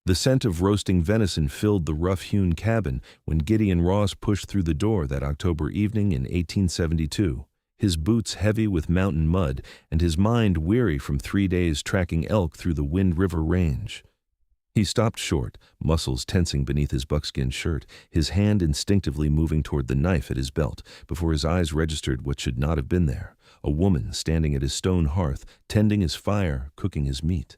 The scent of roasting venison filled the rough-hewn cabin when Gideon Ross pushed through the door that October evening in 1872, his boots heavy with mountain mud and his mind weary from 3 days tracking elk through the Wind River Range. He stopped short, muscles tensing beneath his buckskin shirt, his hand instinctively moving toward the knife at his belt, before his eyes registered what should not have been there: a woman standing at his stone hearth, tending his fire, cooking his meat.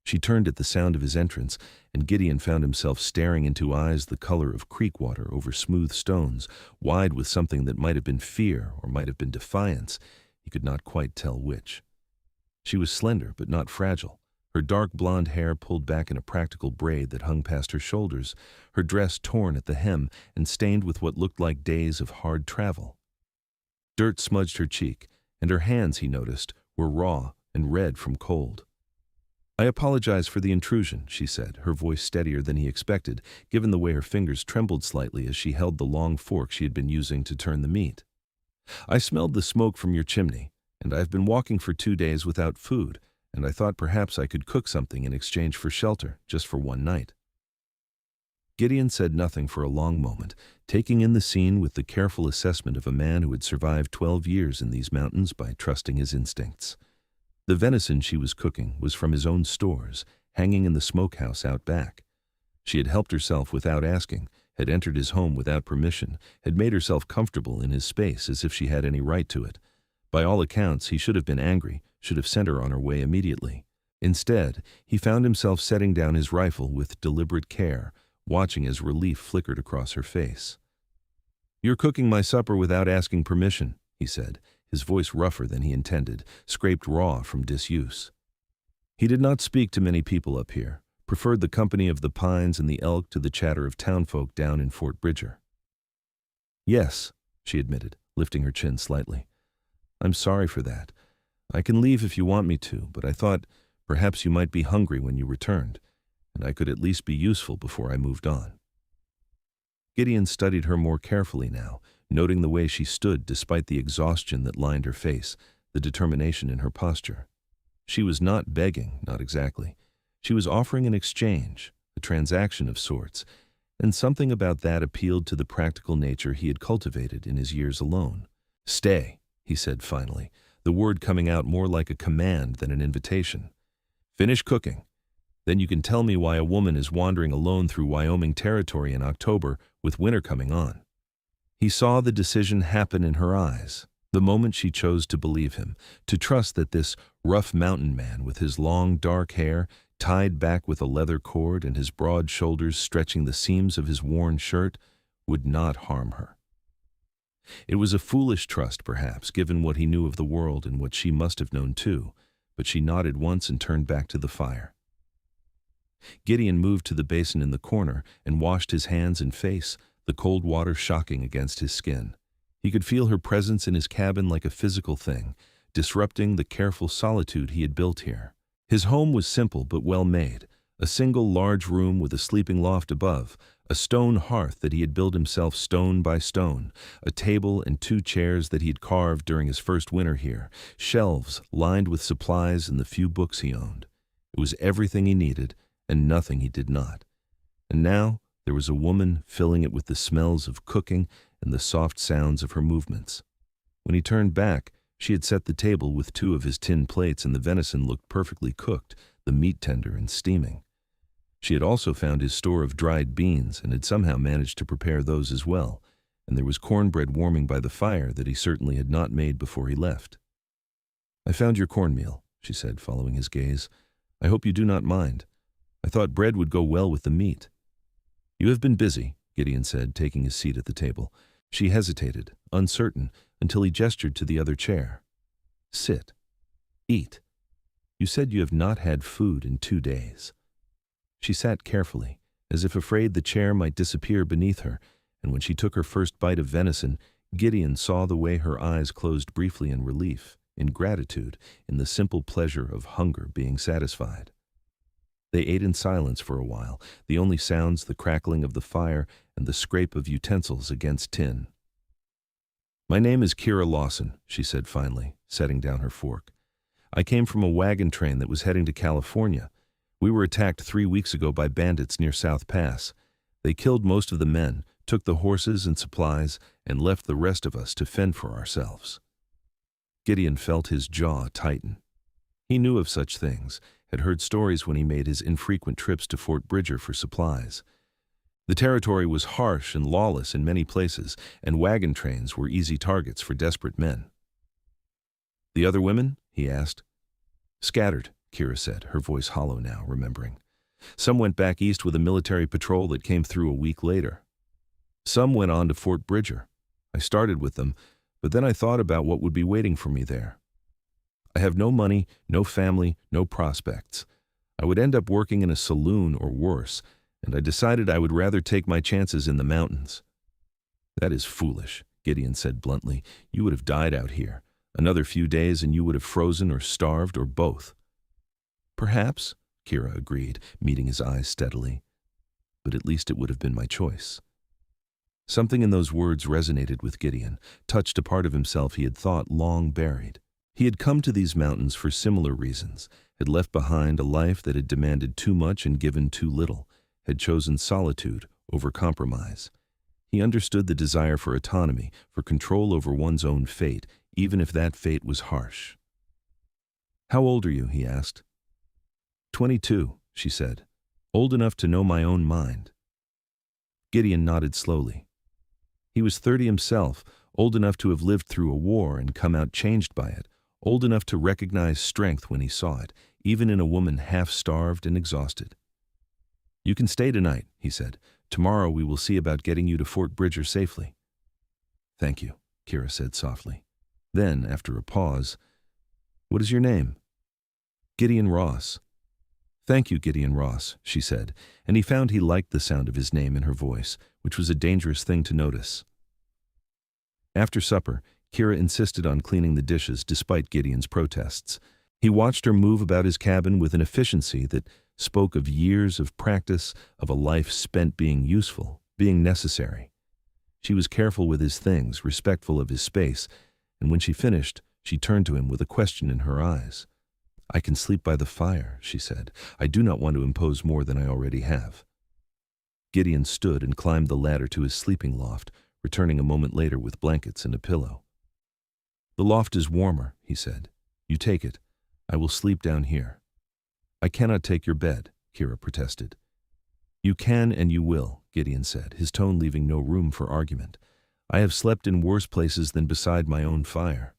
She turned at the sound of his entrance, and Gideon found himself staring into eyes the color of creek water over smooth stones, wide with something that might have been fear or might have been defiance. He could not quite tell which. She was slender but not fragile, her dark blonde hair pulled back in a practical braid that hung past her shoulders, her dress torn at the hem and stained with what looked like days of hard travel. Dirt smudged her cheek, and her hands, he noticed, were raw and red from cold. "I apologize for the intrusion," she said, her voice steadier than he expected, given the way her fingers trembled slightly as she held the long fork she had been using to turn the meat. "I smelled the smoke from your chimney, and I've been walking for 2 days without food, and I thought perhaps I could cook something in exchange for shelter, just for one night." Gideon said nothing for a long moment, taking in the scene with the careful assessment of a man who had survived 12 years in these mountains by trusting his instincts. The venison she was cooking was from his own stores, hanging in the smokehouse out back. She had helped herself without asking, had entered his home without permission, had made herself comfortable in his space as if she had any right to it. By all accounts, he should have been angry, should have sent her on her way immediately. Instead, he found himself setting down his rifle with deliberate care, watching as relief flickered across her face. "You're cooking my supper without asking permission," he said, his voice rougher than he intended, scraped raw from disuse. He did not speak to many people up here, preferred the company of the pines and the elk to the chatter of townfolk down in Fort Bridger. "Yes," she admitted, lifting her chin slightly. "I'm sorry for that. I can leave if you want me to, but I thought perhaps you might be hungry when you returned, and I could at least be useful before I moved on." Gideon studied her more carefully now, noting the way she stood despite the exhaustion that lined her face, the determination in her posture. She was not begging, not exactly. She was offering an exchange, a transaction of sorts, and something about that appealed to the practical nature he had cultivated in his years alone. "Stay," he said finally, the word coming out more like a command than an invitation. "Finish cooking. Then you can tell me why a woman is wandering alone through Wyoming territory in October with winter coming on." He saw the decision happen in her eyes, the moment she chose to believe him, to trust that this rough mountain man with his long dark hair tied back with a leather cord and his broad shoulders stretching the seams of his worn shirt would not harm her. It was a foolish trust, perhaps, given what he knew of the world and what she must have known too, but she nodded once and turned back to the fire. Gideon moved to the basin in the corner and washed his hands and face, the cold water shocking against his skin. He could feel her presence in his cabin like a physical thing, disrupting the careful solitude he had built here. His home was simple but well made, a single large room with a sleeping loft above, a stone hearth that he had built himself stone by stone, a table and 2 chairs that he had carved during his first winter here, shelves lined with supplies and the few books he owned. It was everything he needed and nothing he did not. And now there was a woman filling it with the smells of cooking and the soft sounds of her movements. When he turned back, she had set the table with 2 of his tin plates and the venison looked perfectly cooked, the meat tender and steaming. She had also found his store of dried beans and had somehow managed to prepare those as well, and there was cornbread warming by the fire that he certainly had not made before he left. "I found your cornmeal," she said, following his gaze. "I hope you do not mind. I thought bread would go well with the meat." "You have been busy," Gideon said, taking his seat at the table. She hesitated, uncertain, until he gestured to the other chair. "Sit. Eat. You said you have not had food in 2 days." She sat carefully, as if afraid the chair might disappear beneath her, and when she took her first bite of venison, Gideon saw the way her eyes closed briefly in relief, in gratitude, in the simple pleasure of hunger being satisfied. They ate in silence for a while, the only sounds the crackling of the fire and the scrape of utensils against tin. "My name is Kira Lawson," she said finally, setting down her fork. "I came from a wagon train that was heading to California. We were attacked 3 weeks ago by bandits near South Pass. They killed most of the men, took the horses and supplies, and left the rest of us to fend for ourselves." Gideon felt his jaw tighten. He knew of such things, had heard stories when he made his infrequent trips to Fort Bridger for supplies. The territory was harsh and lawless in many places, and wagon trains were easy targets for desperate men. "The other women?" he asked. "Scattered," Kira said, her voice hollow now, remembering. "Some went back east with a military patrol that came through a week later. Some went on to Fort Bridger. I started with them, but then I thought about what would be waiting for me there. I have no money, no family, no prospects. I would end up working in a saloon or worse, and I decided I would rather take my chances in the mountains." "That is foolish," Gideon said bluntly. "You would have died out here. Another few days and you would have frozen or starved or both." "Perhaps," Kira agreed, meeting his eyes steadily. "But at least it would have been my choice." Something in those words resonated with Gideon, touched a part of himself he had thought long buried. He had come to these mountains for similar reasons, had left behind a life that had demanded too much and given too little, had chosen solitude over compromise. He understood the desire for autonomy, for control over one's own fate, even if that fate was harsh. "How old are you?" he asked. 22, she said. "Old enough to know my own mind." Gideon nodded slowly. He was 30 himself, old enough to have lived through a war and come out changed by it, old enough to recognize strength when he saw it, even in a woman half-starved and exhausted. "You can stay tonight," he said. "Tomorrow we will see about getting you to Fort Bridger safely." "Thank you," Kira said softly. Then, after a pause, "What is your name?" "Gideon Ross." "Thank you, Gideon Ross," she said, and he found he liked the sound of his name in her voice, which was a dangerous thing to notice. After supper, Kira insisted on cleaning the dishes despite Gideon's protests. He watched her move about his cabin with an efficiency that spoke of years of practice, of a life spent being useful, being necessary. She was careful with his things, respectful of his space, and when she finished, she turned to him with a question in her eyes. "I can sleep by the fire," she said. "I do not want to impose more than I already have." Gideon stood and climbed the ladder to his sleeping loft, returning a moment later with blankets and a pillow. "The loft is warmer," he said. "You take it. I will sleep down here." "I cannot take your bed," Kira protested. "You can and you will," Gideon said, his tone leaving no room for argument. "I have slept in worse places than beside my own fire."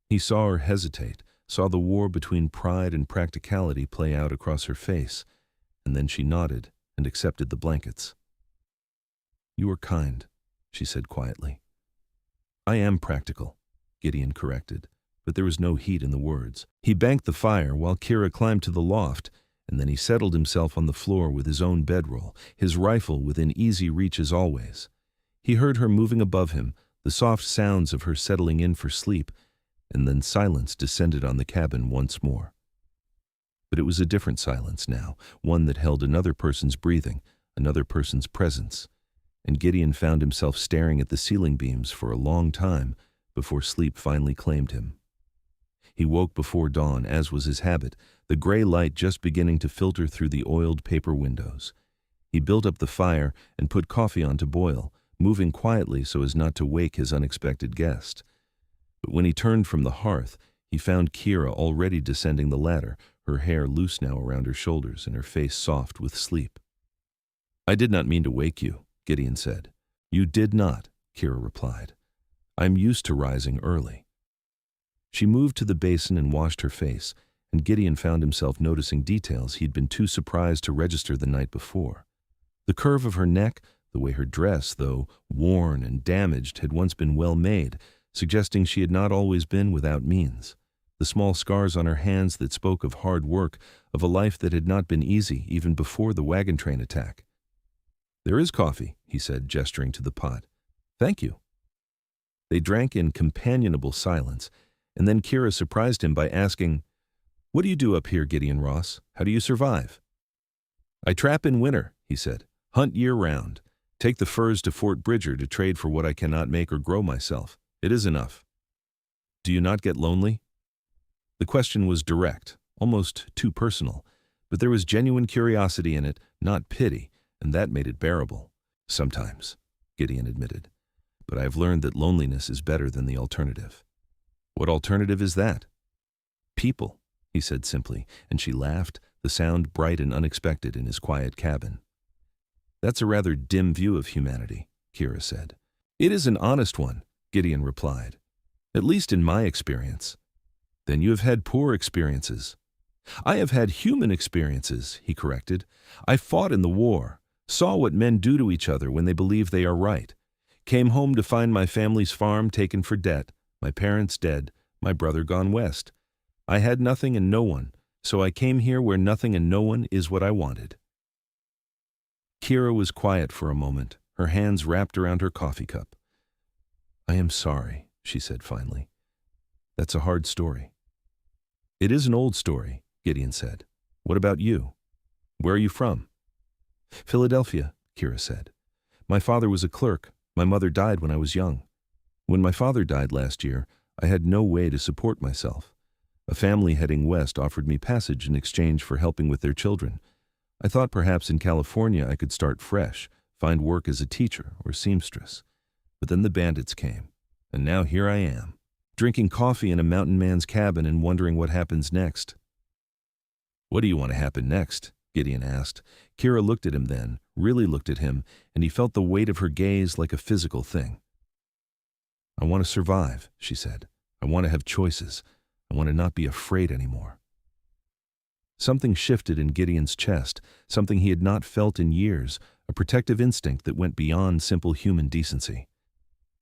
He saw her hesitate, saw the war between pride and practicality play out across her face, and then she nodded and accepted the blankets. "You are kind," she said quietly. "I am practical," Gideon corrected, but there was no heat in the words. He banked the fire while Kira climbed to the loft, and then he settled himself on the floor with his own bedroll, his rifle within easy reach as always. He heard her moving above him, the soft sounds of her settling in for sleep, and then silence descended on the cabin once more. But it was a different silence now, one that held another person's breathing, another person's presence, and Gideon found himself staring at the ceiling beams for a long time before sleep finally claimed him. He woke before dawn, as was his habit, the gray light just beginning to filter through the oiled paper windows. He built up the fire and put coffee on to boil, moving quietly so as not to wake his unexpected guest. But when he turned from the hearth, he found Kira already descending the ladder, her hair loose now around her shoulders and her face soft with sleep. "I did not mean to wake you," Gideon said. "You did not," Kira replied. "I'm used to rising early." She moved to the basin and washed her face, and Gideon found himself noticing details he'd been too surprised to register the night before. The curve of her neck, the way her dress, though worn and damaged, had once been well made, suggesting she had not always been without means. The small scars on her hands that spoke of hard work, of a life that had not been easy even before the wagon train attack. "There is coffee," he said, gesturing to the pot. "Thank you." They drank in companionable silence, and then Kira surprised him by asking, "What do you do up here, Gideon Ross? How do you survive?" "I trap in winter," he said. "Hunt year-round. Take the furs to Fort Bridger to trade for what I cannot make or grow myself. It is enough." "Do you not get lonely?" The question was direct, almost too personal, But there was genuine curiosity in it, not pity, and that made it bearable. Sometimes, Gideon admitted. But I have learned that loneliness is better than the alternative. What alternative is that? People, he said simply, and she laughed, the sound bright and unexpected in his quiet cabin. That's a rather dim view of humanity, Kira said. It is an honest one, Gideon replied. At least in my experience. Then you have had poor experiences. I have had human experiences, he corrected. I fought in the war, saw what men do to each other when they believe they are right. Came home to find my family's farm taken for debt, my parents dead, my brother gone west. I had nothing and no one, so I came here where nothing and no one is what I wanted. Kira was quiet for a moment, her hands wrapped around her coffee cup. I am sorry, she said finally. That's a hard story. It is an old story, Gideon said. What about you? Where are you from? Philadelphia, Kira said. My father was a clerk. My mother died when I was young. When my father died last year, I had no way to support myself. A family heading west offered me passage in exchange for helping with their children. I thought perhaps in California I could start fresh, find work as a teacher or seamstress. But then the bandits came, and now here I am, drinking coffee in a mountain man's cabin and wondering what happens next. What do you want to happen next? Gideon asked. Kira looked at him then, really looked at him, and he felt the weight of her gaze like a physical thing. I want to survive, she said. I want to have choices. I want to not be afraid anymore. Something shifted in Gideon's chest, something he had not felt in years, a protective instinct that went beyond simple human decency.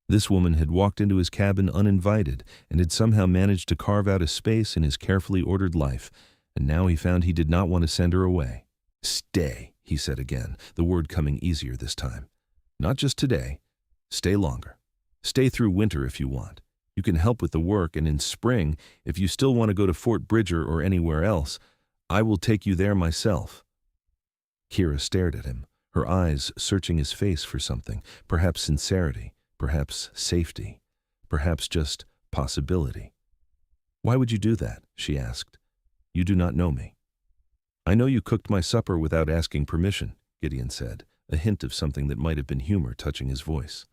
This woman had walked into his cabin uninvited and had somehow managed to carve out a space in his carefully ordered life, and now he found he did not want to send her away. Stay, he said again, the word coming easier this time. Not just today. Stay longer. Stay through winter if you want. You can help with the work, and in spring, if you still want to go to Fort Bridger or anywhere else, I will take you there myself. Kira stared at him, her eyes searching his face for something, perhaps sincerity, perhaps safety, perhaps just possibility. Why would you do that? She asked. You do not know me. I know you cooked my supper without asking permission, Gideon said, a hint of something that might have been humor touching his voice.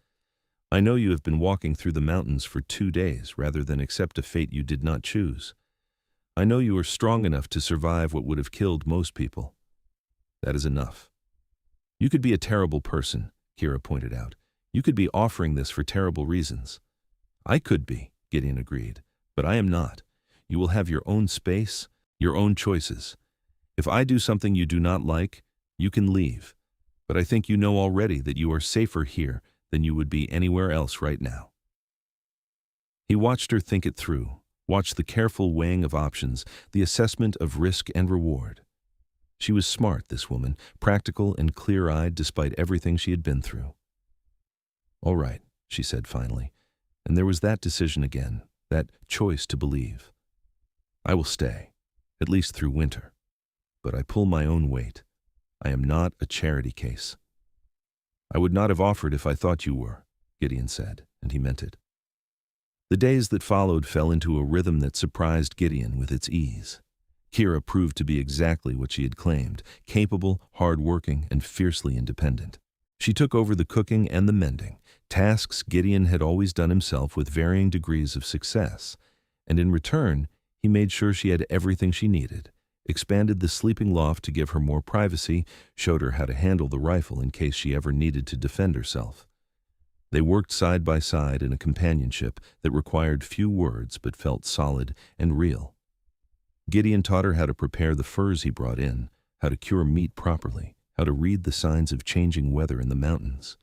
I know you have been walking through the mountains for 2 days rather than accept a fate you did not choose. I know you are strong enough to survive what would have killed most people. That is enough. You could be a terrible person, Kira pointed out. You could be offering this for terrible reasons. I could be, Gideon agreed, but I am not. You will have your own space, your own choices. If I do something you do not like, you can leave. But I think you know already that you are safer here than you would be anywhere else right now. He watched her think it through, watched the careful weighing of options, the assessment of risk and reward. She was smart, this woman, practical and clear-eyed despite everything she had been through. All right, she said finally, and there was that decision again, that choice to believe. I will stay, at least through winter, but I pull my own weight. I am not a charity case. I would not have offered if I thought you were, Gideon said, and he meant it. The days that followed fell into a rhythm that surprised Gideon with its ease. Kira proved to be exactly what she had claimed, capable, hard-working, and fiercely independent. She took over the cooking and the mending, tasks Gideon had always done himself with varying degrees of success, and in return, he made sure she had everything she needed, expanded the sleeping loft to give her more privacy, showed her how to handle the rifle in case she ever needed to defend herself. They worked side by side in a companionship that required few words but felt solid and real. Gideon taught her how to prepare the furs he brought in, how to cure meat properly, how to read the signs of changing weather in the mountains.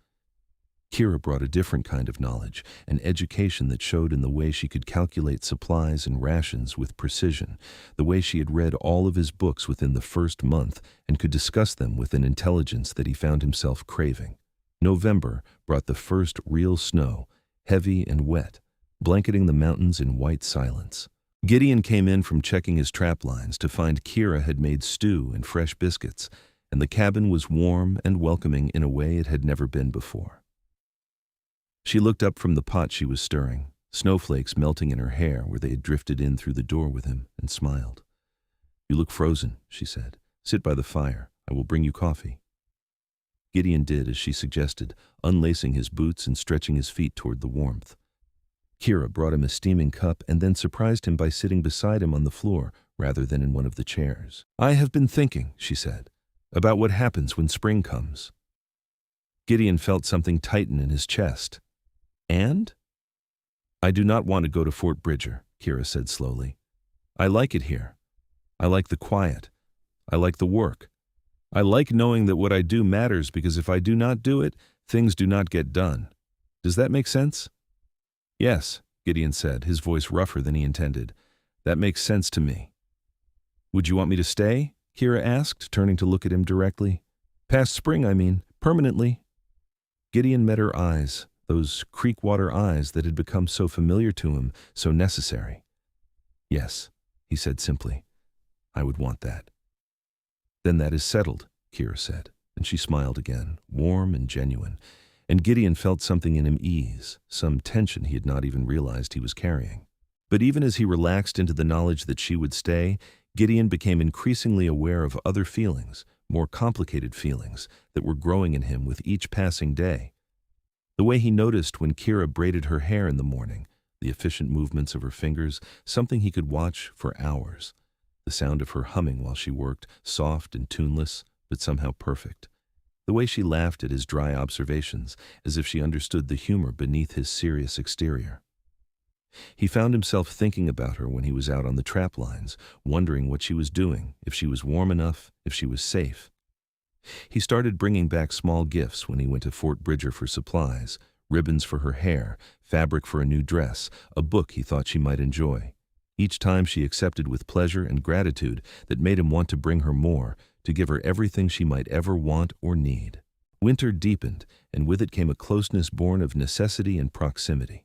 Kira brought a different kind of knowledge, an education that showed in the way she could calculate supplies and rations with precision, the way she had read all of his books within the first month and could discuss them with an intelligence that he found himself craving. November brought the first real snow, heavy and wet, blanketing the mountains in white silence. Gideon came in from checking his trap lines to find Kira had made stew and fresh biscuits, and the cabin was warm and welcoming in a way it had never been before. She looked up from the pot she was stirring, snowflakes melting in her hair where they had drifted in through the door with him, and smiled. You look frozen, she said. Sit by the fire. I will bring you coffee. Gideon did as she suggested, unlacing his boots and stretching his feet toward the warmth. Kira brought him a steaming cup and then surprised him by sitting beside him on the floor rather than in one of the chairs. I have been thinking, she said, about what happens when spring comes. Gideon felt something tighten in his chest. And? I do not want to go to Fort Bridger, Kira said slowly. I like it here. I like the quiet. I like the work. I like knowing that what I do matters because if I do not do it, things do not get done. Does that make sense? Yes, Gideon said, his voice rougher than he intended. That makes sense to me. Would you want me to stay? Kira asked, turning to look at him directly. Past spring, I mean, permanently. Gideon met her eyes, those creek-water eyes that had become so familiar to him, so necessary. Yes, he said simply. I would want that. Then that is settled, Kira said, and she smiled again, warm and genuine, and Gideon felt something in him ease, some tension he had not even realized he was carrying. But even as he relaxed into the knowledge that she would stay, Gideon became increasingly aware of other feelings, more complicated feelings, that were growing in him with each passing day. The way he noticed when Kira braided her hair in the morning, the efficient movements of her fingers, something he could watch for hours. The sound of her humming while she worked, soft and tuneless, but somehow perfect. The way she laughed at his dry observations, as if she understood the humor beneath his serious exterior. He found himself thinking about her when he was out on the trap lines, wondering what she was doing, if she was warm enough, if she was safe. He started bringing back small gifts when he went to Fort Bridger for supplies, ribbons for her hair, fabric for a new dress, a book he thought she might enjoy. Each time she accepted with pleasure and gratitude that made him want to bring her more, to give her everything she might ever want or need. Winter deepened, and with it came a closeness born of necessity and proximity.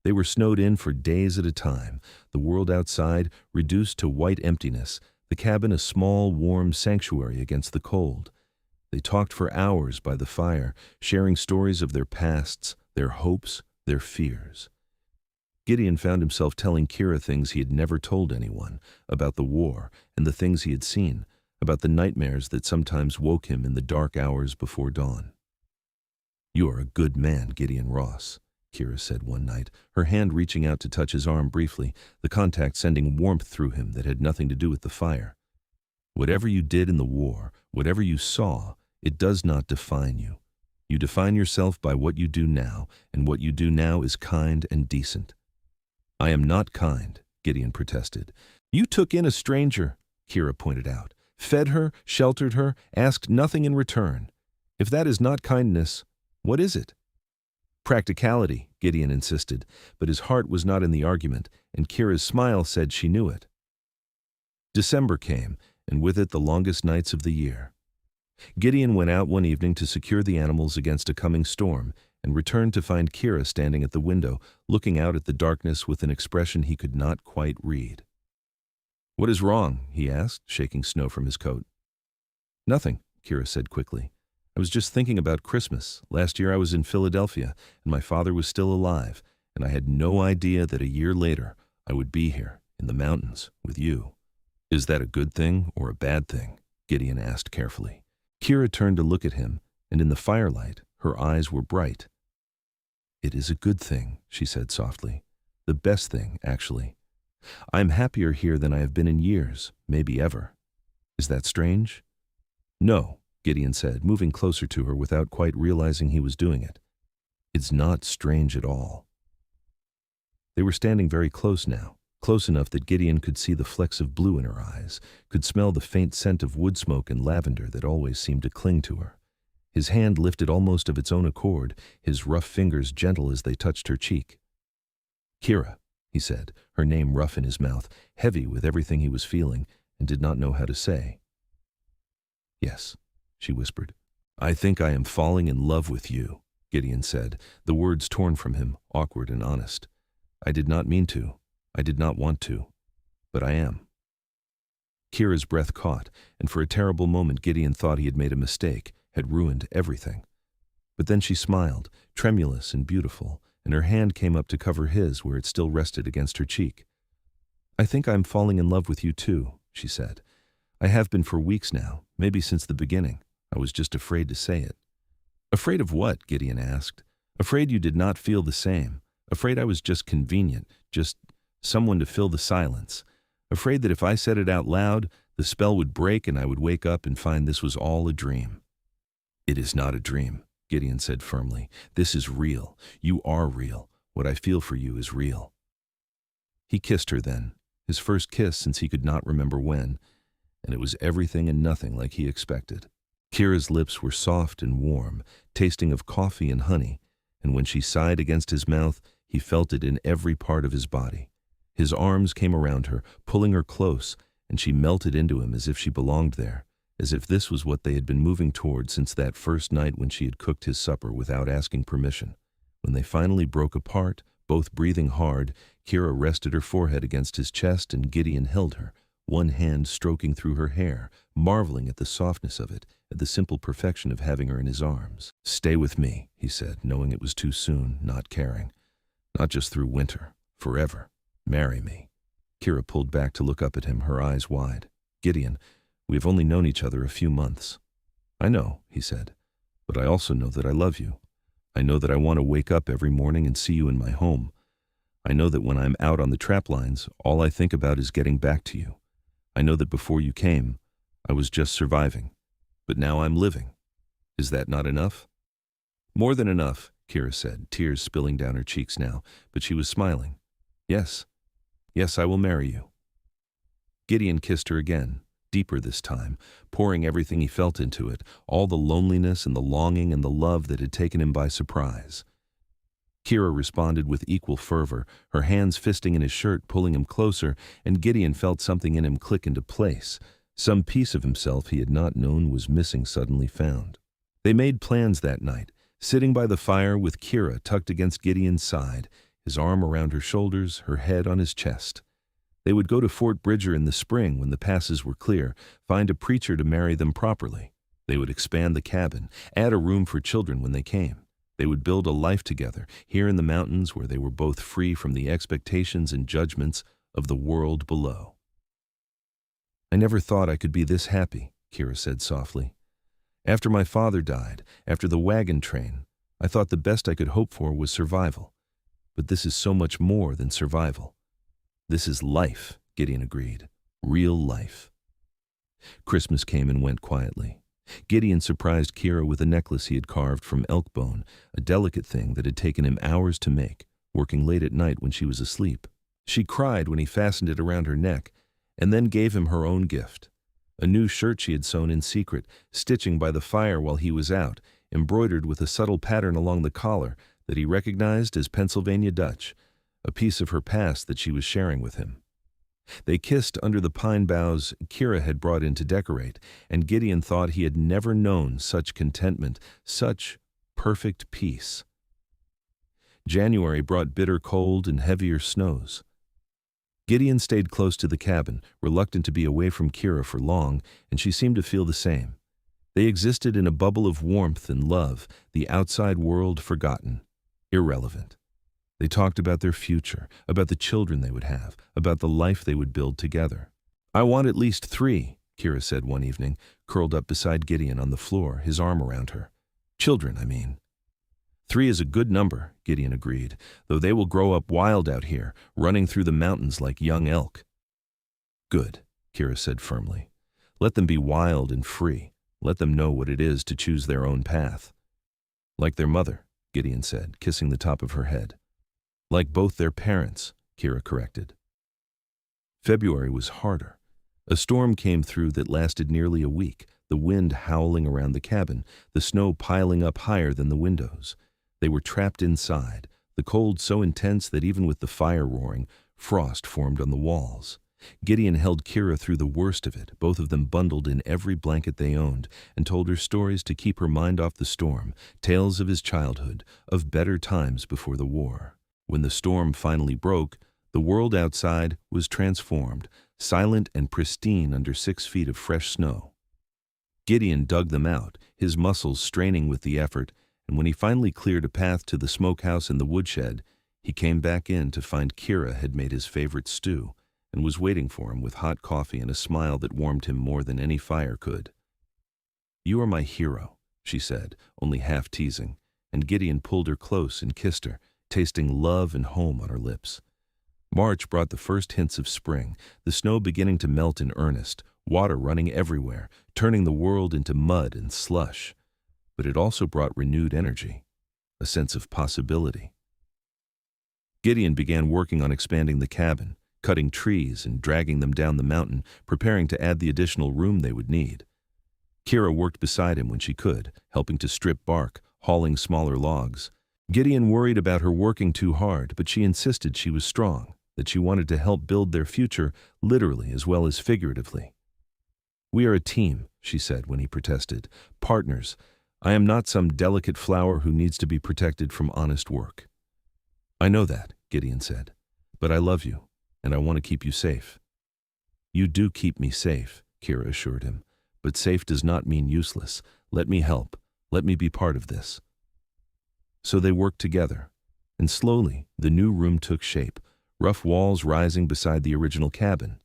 They were snowed in for days at a time, the world outside reduced to white emptiness, the cabin a small, warm sanctuary against the cold. They talked for hours by the fire, sharing stories of their pasts, their hopes, their fears. Gideon found himself telling Kira things he had never told anyone, about the war and the things he had seen, about the nightmares that sometimes woke him in the dark hours before dawn. You are a good man, Gideon Ross, Kira said one night, her hand reaching out to touch his arm briefly, the contact sending warmth through him that had nothing to do with the fire. Whatever you did in the war, whatever you saw, it does not define you. You define yourself by what you do now, and what you do now is kind and decent. I am not kind, Gideon protested. You took in a stranger, Kira pointed out, fed her, sheltered her, asked nothing in return. If that is not kindness, what is it? Practicality, Gideon insisted, but his heart was not in the argument, and Kira's smile said she knew it. December came, and with it the longest nights of the year. Gideon went out one evening to secure the animals against a coming storm, and returned to find Kira standing at the window, looking out at the darkness with an expression he could not quite read. What is wrong? He asked, shaking snow from his coat. Nothing, Kira said quickly. I was just thinking about Christmas. Last year I was in Philadelphia, and my father was still alive, and I had no idea that a year later I would be here, in the mountains, with you. Is that a good thing or a bad thing? Gideon asked carefully. Kira turned to look at him, and in the firelight, her eyes were bright. It is a good thing, she said softly. The best thing, actually. I am happier here than I have been in years, maybe ever. Is that strange? No, Gideon said, moving closer to her without quite realizing he was doing it. It's not strange at all. They were standing very close now, close enough that Gideon could see the flecks of blue in her eyes, could smell the faint scent of wood smoke and lavender that always seemed to cling to her. His hand lifted almost of its own accord, his rough fingers gentle as they touched her cheek. Kira, he said, her name rough in his mouth, heavy with everything he was feeling, and did not know how to say. Yes, she whispered. I think I am falling in love with you, Gideon said, the words torn from him, awkward and honest. I did not mean to. I did not want to. But I am. Kira's breath caught, and for a terrible moment Gideon thought he had made a mistake, had ruined everything. But then she smiled, tremulous and beautiful, and her hand came up to cover his where it still rested against her cheek. I think I'm falling in love with you too, she said. I have been for weeks now, maybe since the beginning. I was just afraid to say it." "Afraid of what?" Gideon asked. "Afraid you did not feel the same. Afraid I was just convenient, just someone to fill the silence. Afraid that if I said it out loud, the spell would break and I would wake up and find this was all a dream." "It is not a dream," Gideon said firmly. "This is real. You are real. What I feel for you is real." He kissed her then, his first kiss since he could not remember when, and it was everything and nothing like he expected. Kira's lips were soft and warm, tasting of coffee and honey, and when she sighed against his mouth, he felt it in every part of his body. His arms came around her, pulling her close, and she melted into him as if she belonged there, as if this was what they had been moving toward since that first night when she had cooked his supper without asking permission. When they finally broke apart, both breathing hard, Kira rested her forehead against his chest and Gideon held her, one hand stroking through her hair, marveling at the softness of it, at the simple perfection of having her in his arms. "Stay with me," he said, knowing it was too soon, not caring. "Not just through winter, forever. Marry me." Kira pulled back to look up at him, her eyes wide. "Gideon, we have only known each other a few months." "I know," he said, "but I also know that I love you. I know that I want to wake up every morning and see you in my home. I know that when I'm out on the trap lines, all I think about is getting back to you. I know that before you came, I was just surviving, but now I'm living. Is that not enough?" "More than enough," Kira said, tears spilling down her cheeks now, but she was smiling. "Yes, yes, I will marry you." Gideon kissed her again, deeper this time, pouring everything he felt into it, all the loneliness and the longing and the love that had taken him by surprise. Kira responded with equal fervor, her hands fisting in his shirt, pulling him closer, and Gideon felt something in him click into place. Some piece of himself he had not known was missing suddenly found. They made plans that night, sitting by the fire with Kira tucked against Gideon's side, his arm around her shoulders, her head on his chest. They would go to Fort Bridger in the spring when the passes were clear, find a preacher to marry them properly. They would expand the cabin, add a room for children when they came. They would build a life together, here in the mountains where they were both free from the expectations and judgments of the world below. "I never thought I could be this happy," Kira said softly. "After my father died, after the wagon train, I thought the best I could hope for was survival. But this is so much more than survival. This is life," Gideon agreed. "Real life." Christmas came and went quietly. Gideon surprised Kira with a necklace he had carved from elk bone, a delicate thing that had taken him hours to make, working late at night when she was asleep. She cried when he fastened it around her neck, and then gave him her own gift. A new shirt she had sewn in secret, stitching by the fire while he was out, embroidered with a subtle pattern along the collar that he recognized as Pennsylvania Dutch, a piece of her past that she was sharing with him. They kissed under the pine boughs Kira had brought in to decorate, and Gideon thought he had never known such contentment, such perfect peace. January brought bitter cold and heavier snows. Gideon stayed close to the cabin, reluctant to be away from Kira for long, and she seemed to feel the same. They existed in a bubble of warmth and love, the outside world forgotten, irrelevant. They talked about their future, about the children they would have, about the life they would build together. "I want at least 3, Kira said one evening, curled up beside Gideon on the floor, his arm around her. "Children, I mean." 3 is a good number, Gideon agreed, though they will grow up wild out here, running through the mountains like young elk. "Good," Kira said firmly. "Let them be wild and free. Let them know what it is to choose their own path." "Like their mother," Gideon said, kissing the top of her head. "Like both their parents," Kira corrected. February was harder. A storm came through that lasted nearly a week, the wind howling around the cabin, the snow piling up higher than the windows. They were trapped inside, the cold so intense that even with the fire roaring, frost formed on the walls. Gideon held Kira through the worst of it, both of them bundled in every blanket they owned, and told her stories to keep her mind off the storm, tales of his childhood, of better times before the war. When the storm finally broke, the world outside was transformed, silent and pristine under 6 feet of fresh snow. Gideon dug them out, his muscles straining with the effort, and when he finally cleared a path to the smokehouse and the woodshed, he came back in to find Kira had made his favorite stew, and was waiting for him with hot coffee and a smile that warmed him more than any fire could. "You are my hero," she said, only half teasing, and Gideon pulled her close and kissed her, tasting love and home on her lips. March brought the first hints of spring, the snow beginning to melt in earnest, water running everywhere, turning the world into mud and slush. But it also brought renewed energy, a sense of possibility. Gideon began working on expanding the cabin, cutting trees and dragging them down the mountain, preparing to add the additional room they would need. Kira worked beside him when she could, helping to strip bark, hauling smaller logs. Gideon worried about her working too hard, but she insisted she was strong, that she wanted to help build their future literally as well as figuratively. "We are a team," she said when he protested. "Partners. I am not some delicate flower who needs to be protected from honest work." "I know that," Gideon said, "but I love you, and I want to keep you safe." "You do keep me safe," Kira assured him, "but safe does not mean useless. Let me help. Let me be part of this." So they worked together, and slowly the new room took shape, rough walls rising beside the original cabin.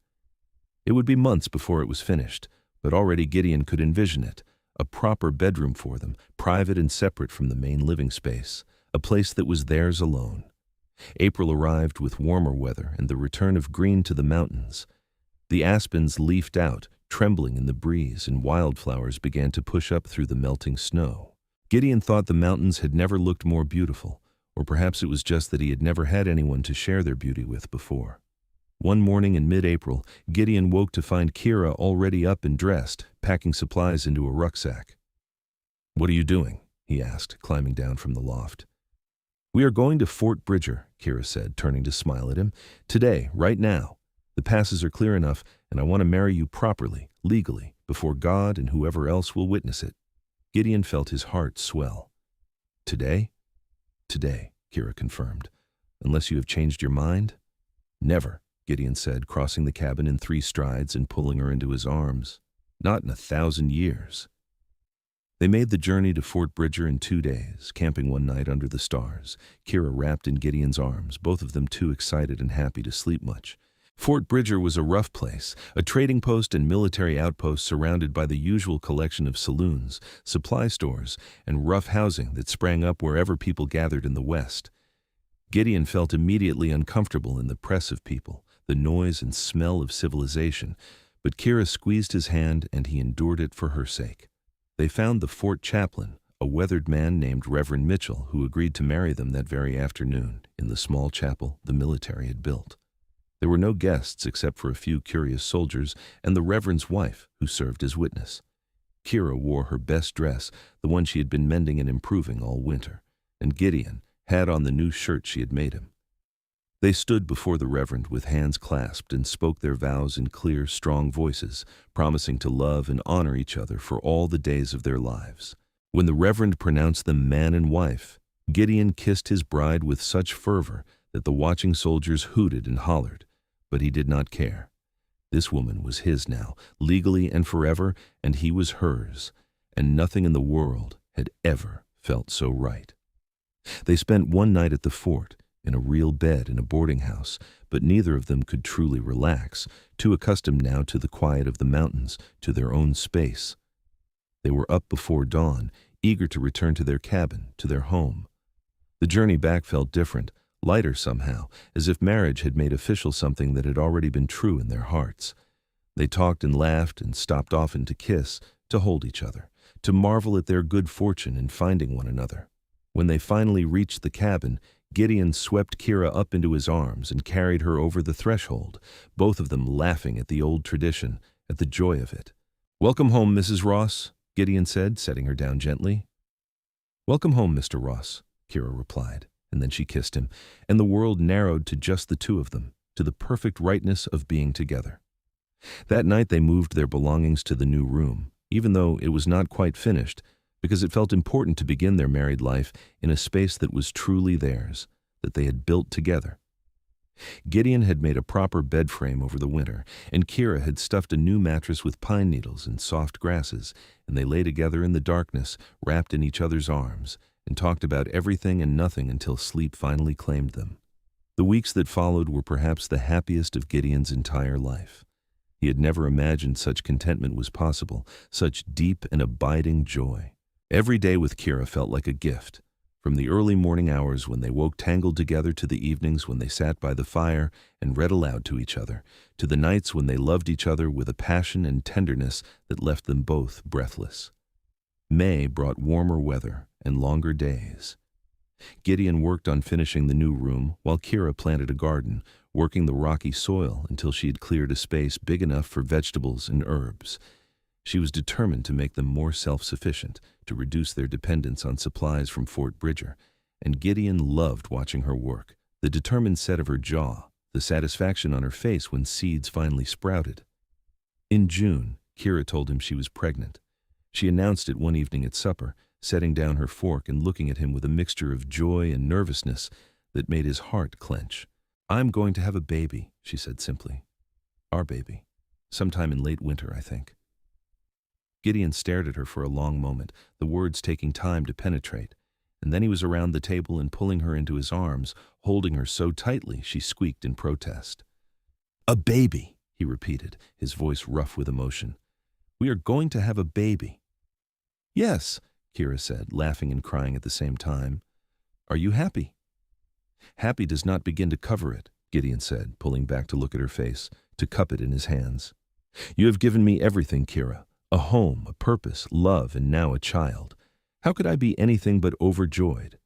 It would be months before it was finished, but already Gideon could envision it, a proper bedroom for them, private and separate from the main living space, a place that was theirs alone. April arrived with warmer weather and the return of green to the mountains. The aspens leafed out, trembling in the breeze, and wildflowers began to push up through the melting snow. Gideon thought the mountains had never looked more beautiful, or perhaps it was just that he had never had anyone to share their beauty with before. One morning in mid-April, Gideon woke to find Kira already up and dressed, packing supplies into a rucksack. "What are you doing?" he asked, climbing down from the loft. "We are going to Fort Bridger," Kira said, turning to smile at him. "Today, right now. The passes are clear enough, and I want to marry you properly, legally, before God and whoever else will witness it." Gideon felt his heart swell. "Today?" "Today," Kira confirmed. "Unless you have changed your mind?" "Never," Gideon said, crossing the cabin in 3 strides and pulling her into his arms. "Not in 1,000 years." They made the journey to Fort Bridger in 2 days, camping one night under the stars, Kira wrapped in Gideon's arms, both of them too excited and happy to sleep much. Fort Bridger was a rough place, a trading post and military outpost surrounded by the usual collection of saloons, supply stores, and rough housing that sprang up wherever people gathered in the West. Gideon felt immediately uncomfortable in the press of people, the noise and smell of civilization, but Kira squeezed his hand and he endured it for her sake. They found the fort chaplain, a weathered man named Reverend Mitchell, who agreed to marry them that very afternoon in the small chapel the military had built. There were no guests except for a few curious soldiers and the Reverend's wife, who served as witness. Kira wore her best dress, the one she had been mending and improving all winter, and Gideon had on the new shirt she had made him. They stood before the Reverend with hands clasped and spoke their vows in clear, strong voices, promising to love and honor each other for all the days of their lives. When the Reverend pronounced them man and wife, Gideon kissed his bride with such fervor that the watching soldiers hooted and hollered, but he did not care. This woman was his now, legally and forever, and he was hers, and nothing in the world had ever felt so right. They spent one night at the fort, in a real bed in a boarding house, but neither of them could truly relax, too accustomed now to the quiet of the mountains, to their own space. They were up before dawn, eager to return to their cabin, to their home. The journey back felt different, lighter somehow, as if marriage had made official something that had already been true in their hearts. They talked and laughed and stopped often to kiss, to hold each other, to marvel at their good fortune in finding one another. When they finally reached the cabin, Gideon swept Kira up into his arms and carried her over the threshold, both of them laughing at the old tradition, at the joy of it. "Welcome home, Mrs. Ross," Gideon said, setting her down gently. "Welcome home, Mr. Ross," Kira replied, and then she kissed him, and the world narrowed to just the two of them, to the perfect rightness of being together. That night they moved their belongings to the new room, even though it was not quite finished, because it felt important to begin their married life in a space that was truly theirs, that they had built together. Gideon had made a proper bed frame over the winter, and Kira had stuffed a new mattress with pine needles and soft grasses, and they lay together in the darkness, wrapped in each other's arms, and talked about everything and nothing until sleep finally claimed them. The weeks that followed were perhaps the happiest of Gideon's entire life. He had never imagined such contentment was possible, such deep and abiding joy. Every day with Kira felt like a gift, from the early morning hours when they woke tangled together to the evenings when they sat by the fire and read aloud to each other, to the nights when they loved each other with a passion and tenderness that left them both breathless. May brought warmer weather and longer days. Gideon worked on finishing the new room while Kira planted a garden, working the rocky soil until she had cleared a space big enough for vegetables and herbs. She was determined to make them more self-sufficient, to reduce their dependence on supplies from Fort Bridger, and Gideon loved watching her work, the determined set of her jaw, the satisfaction on her face when seeds finally sprouted. In June, Kira told him she was pregnant. She announced it one evening at supper, setting down her fork and looking at him with a mixture of joy and nervousness that made his heart clench. "I'm going to have a baby," she said simply. "Our baby. Sometime in late winter, I think." Gideon stared at her for a long moment, the words taking time to penetrate, and then he was around the table and pulling her into his arms, holding her so tightly she squeaked in protest. "A baby," he repeated, his voice rough with emotion. "We are going to have a baby." "Yes," Kira said, laughing and crying at the same time. "Are you happy?" "Happy does not begin to cover it," Gideon said, pulling back to look at her face, to cup it in his hands. "You have given me everything, Kira. A home, a purpose, love, and now a child. How could I be anything but overjoyed?"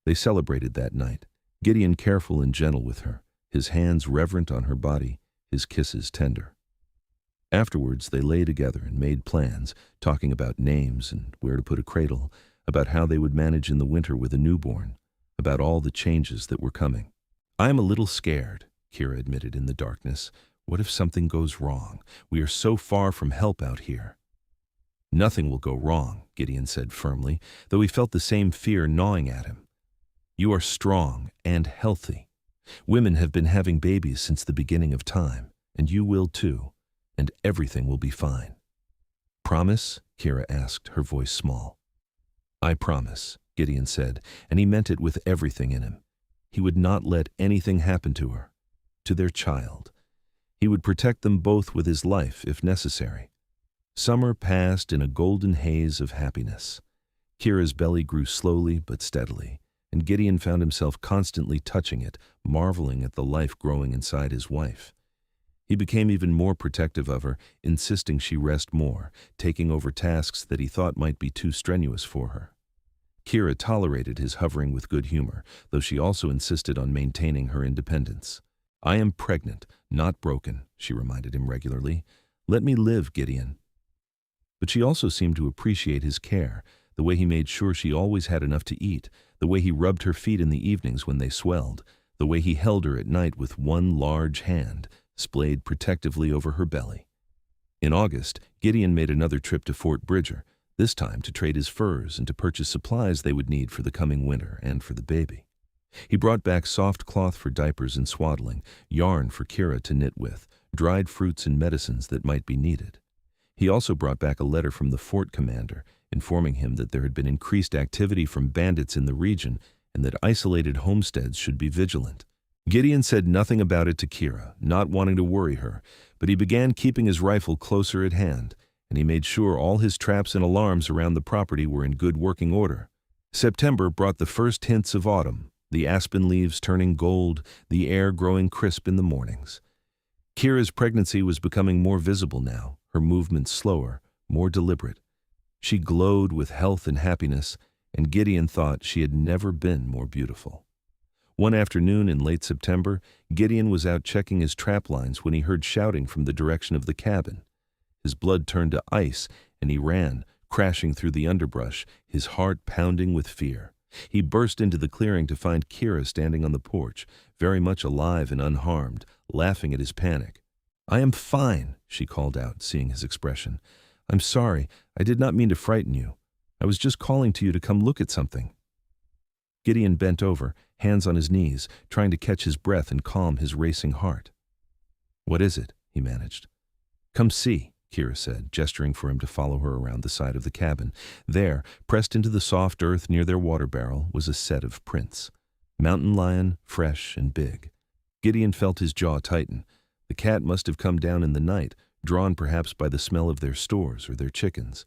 They celebrated that night, Gideon careful and gentle with her, his hands reverent on her body, his kisses tender. Afterwards, they lay together and made plans, talking about names and where to put a cradle, about how they would manage in the winter with a newborn, about all the changes that were coming. "I am a little scared," Kira admitted in the darkness. "What if something goes wrong? We are so far from help out here." "Nothing will go wrong," Gideon said firmly, though he felt the same fear gnawing at him. "You are strong and healthy. Women have been having babies since the beginning of time, and you will too, and everything will be fine." "Promise?" Kira asked, her voice small. "I promise," Gideon said, and he meant it with everything in him. He would not let anything happen to her, to their child. He would protect them both with his life if necessary. Summer passed in a golden haze of happiness. Kira's belly grew slowly but steadily, and Gideon found himself constantly touching it, marveling at the life growing inside his wife. He became even more protective of her, insisting she rest more, taking over tasks that he thought might be too strenuous for her. Kira tolerated his hovering with good humor, though she also insisted on maintaining her independence. "I am pregnant, not broken," she reminded him regularly. "Let me live, Gideon." But she also seemed to appreciate his care, the way he made sure she always had enough to eat, the way he rubbed her feet in the evenings when they swelled, the way he held her at night with one large hand, splayed protectively over her belly. In August, Gideon made another trip to Fort Bridger, this time to trade his furs and to purchase supplies they would need for the coming winter and for the baby. He brought back soft cloth for diapers and swaddling, yarn for Kira to knit with, dried fruits and medicines that might be needed. He also brought back a letter from the fort commander, informing him that there had been increased activity from bandits in the region and that isolated homesteads should be vigilant. Gideon said nothing about it to Kira, not wanting to worry her, but he began keeping his rifle closer at hand, and he made sure all his traps and alarms around the property were in good working order. September brought the first hints of autumn, the aspen leaves turning gold, the air growing crisp in the mornings. Kira's pregnancy was becoming more visible now, her movements slower, more deliberate. She glowed with health and happiness, and Gideon thought she had never been more beautiful. One afternoon in late September, Gideon was out checking his trap lines when he heard shouting from the direction of the cabin. His blood turned to ice, and he ran, crashing through the underbrush, his heart pounding with fear. He burst into the clearing to find Kira standing on the porch, very much alive and unharmed, laughing at his panic. "I am fine," she called out, seeing his expression. "I'm sorry, I did not mean to frighten you. I was just calling to you to come look at something." Gideon bent over, hands on his knees, trying to catch his breath and calm his racing heart. "What is it?" he managed. "Come see," Kira said, gesturing for him to follow her around the side of the cabin. There, pressed into the soft earth near their water barrel, was a set of prints. Mountain lion, fresh and big. Gideon felt his jaw tighten. The cat must have come down in the night, drawn perhaps by the smell of their stores or their chickens.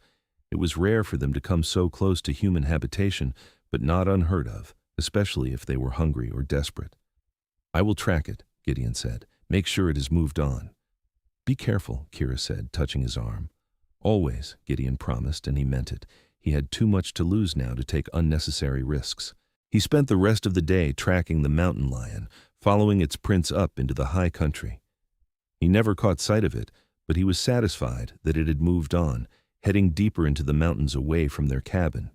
It was rare for them to come so close to human habitation, but not unheard of, especially if they were hungry or desperate. "I will track it," Gideon said. "Make sure it has moved on." "Be careful," Kira said, touching his arm. "Always," Gideon promised, and he meant it. He had too much to lose now to take unnecessary risks. He spent the rest of the day tracking the mountain lion, following its prints up into the high country. He never caught sight of it, but he was satisfied that it had moved on, heading deeper into the mountains away from their cabin.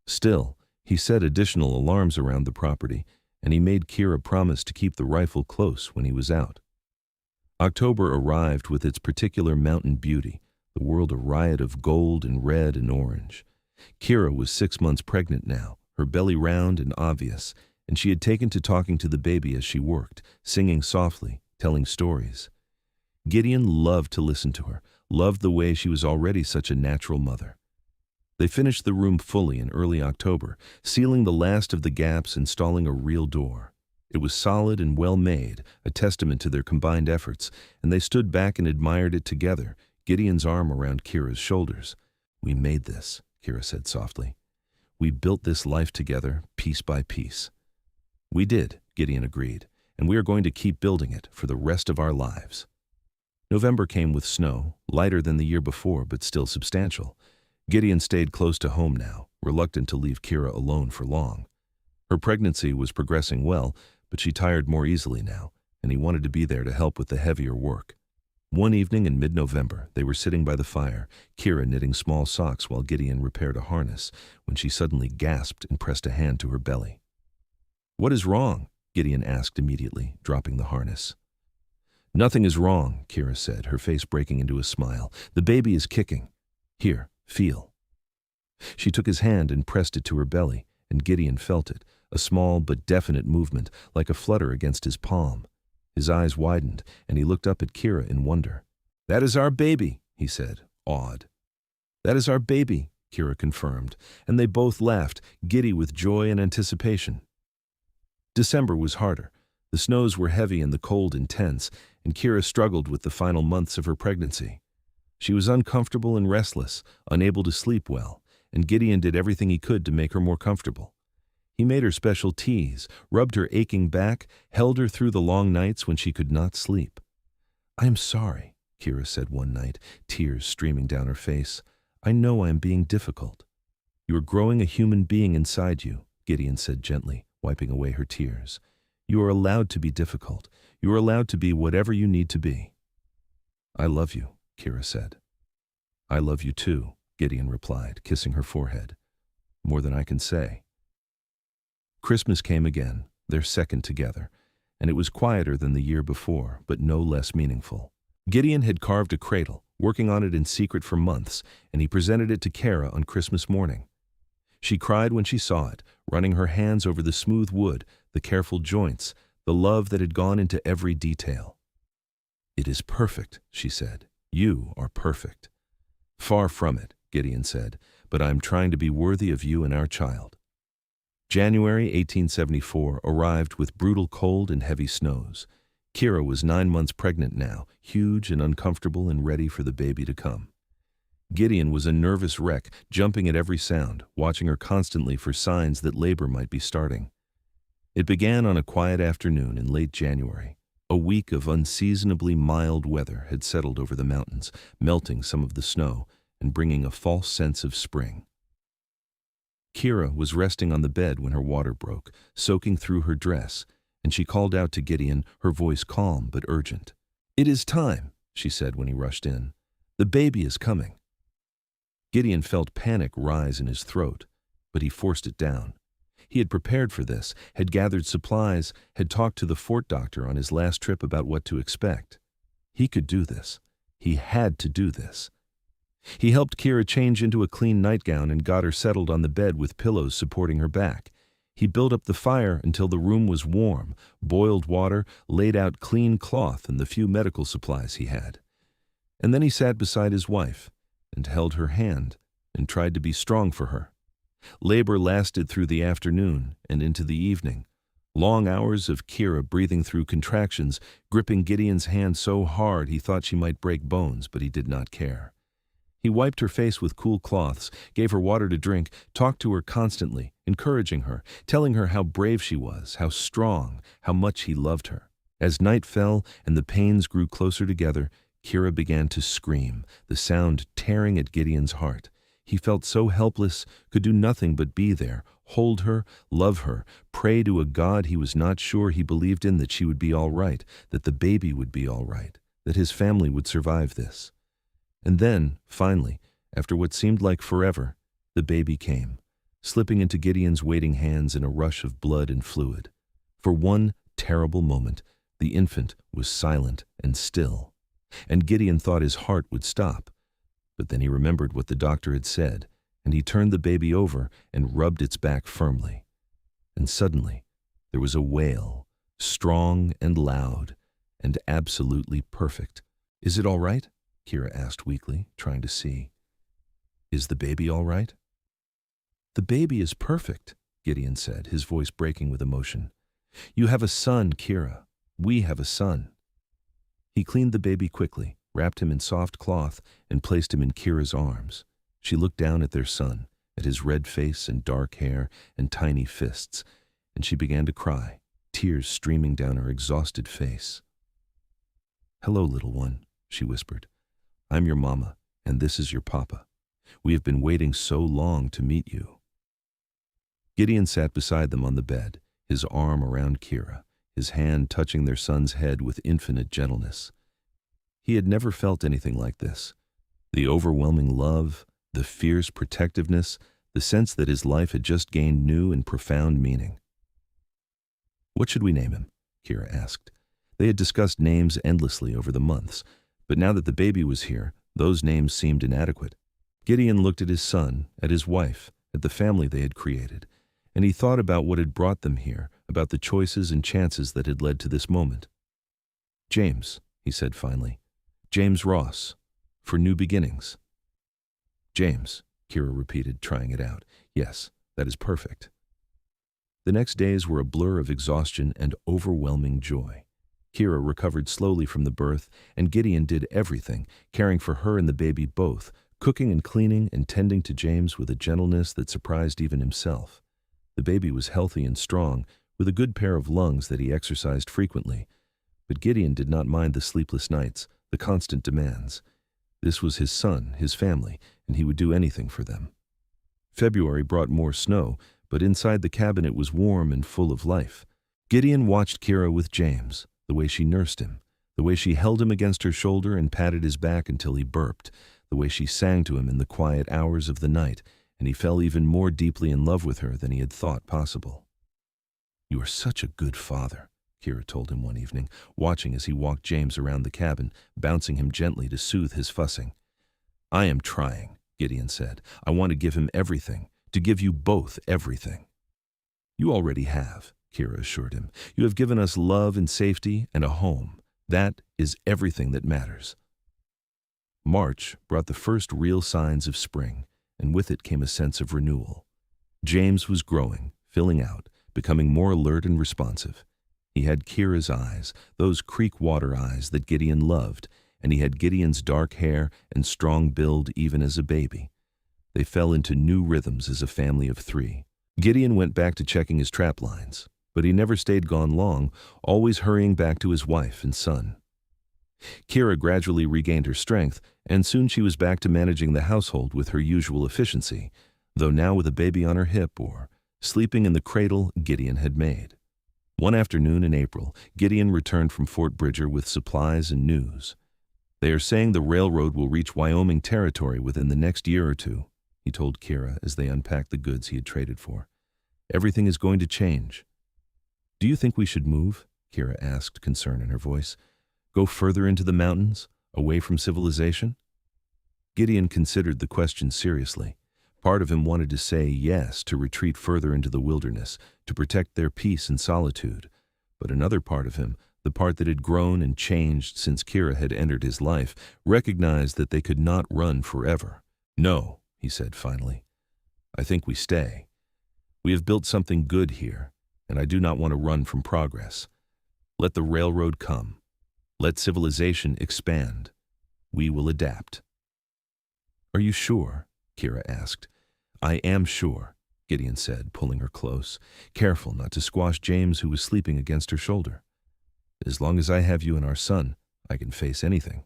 Still, he set additional alarms around the property, and he made Kira promise to keep the rifle close when he was out. October arrived with its particular mountain beauty, the world a riot of gold and red and orange. Kira was 6 months pregnant now, her belly round and obvious, and she had taken to talking to the baby as she worked, singing softly, telling stories. Gideon loved to listen to her, loved the way she was already such a natural mother. They finished the room fully in early October, sealing the last of the gaps, installing a real door. It was solid and well made, a testament to their combined efforts, and they stood back and admired it together, Gideon's arm around Kira's shoulders. "We made this," Kira said softly. "We built this life together, piece by piece." "We did," Gideon agreed, "and we are going to keep building it for the rest of our lives." November came with snow, lighter than the year before but still substantial. Gideon stayed close to home now, reluctant to leave Kira alone for long. Her pregnancy was progressing well, but she tired more easily now, and he wanted to be there to help with the heavier work. One evening in mid-November, they were sitting by the fire, Kira knitting small socks while Gideon repaired a harness, when she suddenly gasped and pressed a hand to her belly. "What is wrong?" Gideon asked immediately, dropping the harness. "Nothing is wrong," Kira said, her face breaking into a smile. "The baby is kicking. Here, feel." She took his hand and pressed it to her belly, and Gideon felt it, a small but definite movement, like a flutter against his palm. His eyes widened, and he looked up at Kira in wonder. "That is our baby," he said, awed. "That is our baby," Kira confirmed, and they both laughed, giddy with joy and anticipation. December was harder. The snows were heavy and the cold intense, and Kira struggled with the final months of her pregnancy. She was uncomfortable and restless, unable to sleep well, and Gideon did everything he could to make her more comfortable. He made her special teas, rubbed her aching back, held her through the long nights when she could not sleep. "I am sorry," Kira said one night, tears streaming down her face. "I know I am being difficult." "You are growing a human being inside you," Gideon said gently, wiping away her tears. "You are allowed to be difficult. You are allowed to be whatever you need to be." "I love you," Kira said. "I love you too," Gideon replied, kissing her forehead. "More than I can say." Christmas came again, their second together, and it was quieter than the year before, but no less meaningful. Gideon had carved a cradle, working on it in secret for months, and he presented it to Kira on Christmas morning. She cried when she saw it, running her hands over the smooth wood, the careful joints, the love that had gone into every detail. "It is perfect," she said. "You are perfect." "Far from it," Gideon said, "but I am trying to be worthy of you and our child." January 1874 arrived with brutal cold and heavy snows. Kira was 9 months pregnant now, huge and uncomfortable and ready for the baby to come. Gideon was a nervous wreck, jumping at every sound, watching her constantly for signs that labor might be starting. It began on a quiet afternoon in late January. A week of unseasonably mild weather had settled over the mountains, melting some of the snow and bringing a false sense of spring. Kira was resting on the bed when her water broke, soaking through her dress, and she called out to Gideon, her voice calm but urgent. "It is time," she said when he rushed in. "The baby is coming." Gideon felt panic rise in his throat, but he forced it down. He had prepared for this, had gathered supplies, had talked to the fort doctor on his last trip about what to expect. He could do this. He had to do this. He helped Kira change into a clean nightgown and got her settled on the bed with pillows supporting her back. He built up the fire until the room was warm, boiled water, laid out clean cloth and the few medical supplies he had. And then he sat beside his wife and held her hand and tried to be strong for her. Labor lasted through the afternoon and into the evening. Long hours of Kira breathing through contractions, gripping Gideon's hand so hard he thought she might break bones, but he did not care. He wiped her face with cool cloths, gave her water to drink, talked to her constantly, encouraging her, telling her how brave she was, how strong, how much he loved her. As night fell and the pains grew closer together, Kira began to scream, the sound tearing at Gideon's heart. He felt so helpless, could do nothing but be there, hold her, love her, pray to a God he was not sure he believed in that she would be all right, that the baby would be all right, that his family would survive this. And then, finally, after what seemed like forever, the baby came, slipping into Gideon's waiting hands in a rush of blood and fluid. For one terrible moment, the infant was silent and still, and Gideon thought his heart would stop. But then he remembered what the doctor had said, and he turned the baby over and rubbed its back firmly. And suddenly, there was a wail, strong and loud, and absolutely perfect. "Is it all right?" Kira asked weakly, trying to see. "Is the baby all right?" "The baby is perfect," Gideon said, his voice breaking with emotion. "You have a son, Kira. We have a son." He cleaned the baby quickly, wrapped him in soft cloth, and placed him in Kira's arms. She looked down at their son, at his red face and dark hair and tiny fists, and she began to cry, tears streaming down her exhausted face. "Hello, little one," she whispered. "I'm your mama, and this is your papa. We have been waiting so long to meet you." Gideon sat beside them on the bed, his arm around Kira, his hand touching their son's head with infinite gentleness. He had never felt anything like this. The overwhelming love, the fierce protectiveness, the sense that his life had just gained new and profound meaning. "What should we name him?" Kira asked. They had discussed names endlessly over the months, but now that the baby was here, those names seemed inadequate. Gideon looked at his son, at his wife, at the family they had created, and he thought about what had brought them here, about the choices and chances that had led to this moment. "James," he said finally. "James Ross, for new beginnings." "James," Kira repeated, trying it out. "Yes, that is perfect." The next days were a blur of exhaustion and overwhelming joy. Kira recovered slowly from the birth, and Gideon did everything, caring for her and the baby both, cooking and cleaning and tending to James with a gentleness that surprised even himself. The baby was healthy and strong, with a good pair of lungs that he exercised frequently. But Gideon did not mind the sleepless nights, the constant demands. This was his son, his family, and he would do anything for them. February brought more snow, but inside the cabin it was warm and full of life. Gideon watched Kira with James, the way she nursed him, the way she held him against her shoulder and patted his back until he burped, the way she sang to him in the quiet hours of the night, and he fell even more deeply in love with her than he had thought possible. "You are such a good father," Kira told him one evening, watching as he walked James around the cabin, bouncing him gently to soothe his fussing. "I am trying," Gideon said. "I want to give him everything, to give you both everything." "You already have," Kira assured him. "You have given us love and safety and a home. That is everything that matters." March brought the first real signs of spring, and with it came a sense of renewal. James was growing, filling out, becoming more alert and responsive. He had Kira's eyes, those creek water eyes that Gideon loved, and he had Gideon's dark hair and strong build even as a baby. They fell into new rhythms as a family of three. Gideon went back to checking his trap lines, but he never stayed gone long, always hurrying back to his wife and son. Kira gradually regained her strength, and soon she was back to managing the household with her usual efficiency, though now with a baby on her hip or sleeping in the cradle Gideon had made. One afternoon in April, Gideon returned from Fort Bridger with supplies and news. "They are saying the railroad will reach Wyoming territory within the next year or two," he told Kira as they unpacked the goods he had traded for. "Everything is going to change." "Do you think we should move?" Kira asked, concern in her voice. "Go further into the mountains, away from civilization?" Gideon considered the question seriously. Part of him wanted to say yes, to retreat further into the wilderness, to protect their peace and solitude. But another part of him, the part that had grown and changed since Kira had entered his life, recognized that they could not run forever. "No," he said finally. "I think we stay. We have built something good here, and I do not want to run from progress. Let the railroad come. Let civilization expand. We will adapt." "Are you sure?" Kira asked. "I am sure," Gideon said, pulling her close, careful not to squash James, who was sleeping against her shoulder. "As long as I have you and our son, I can face anything."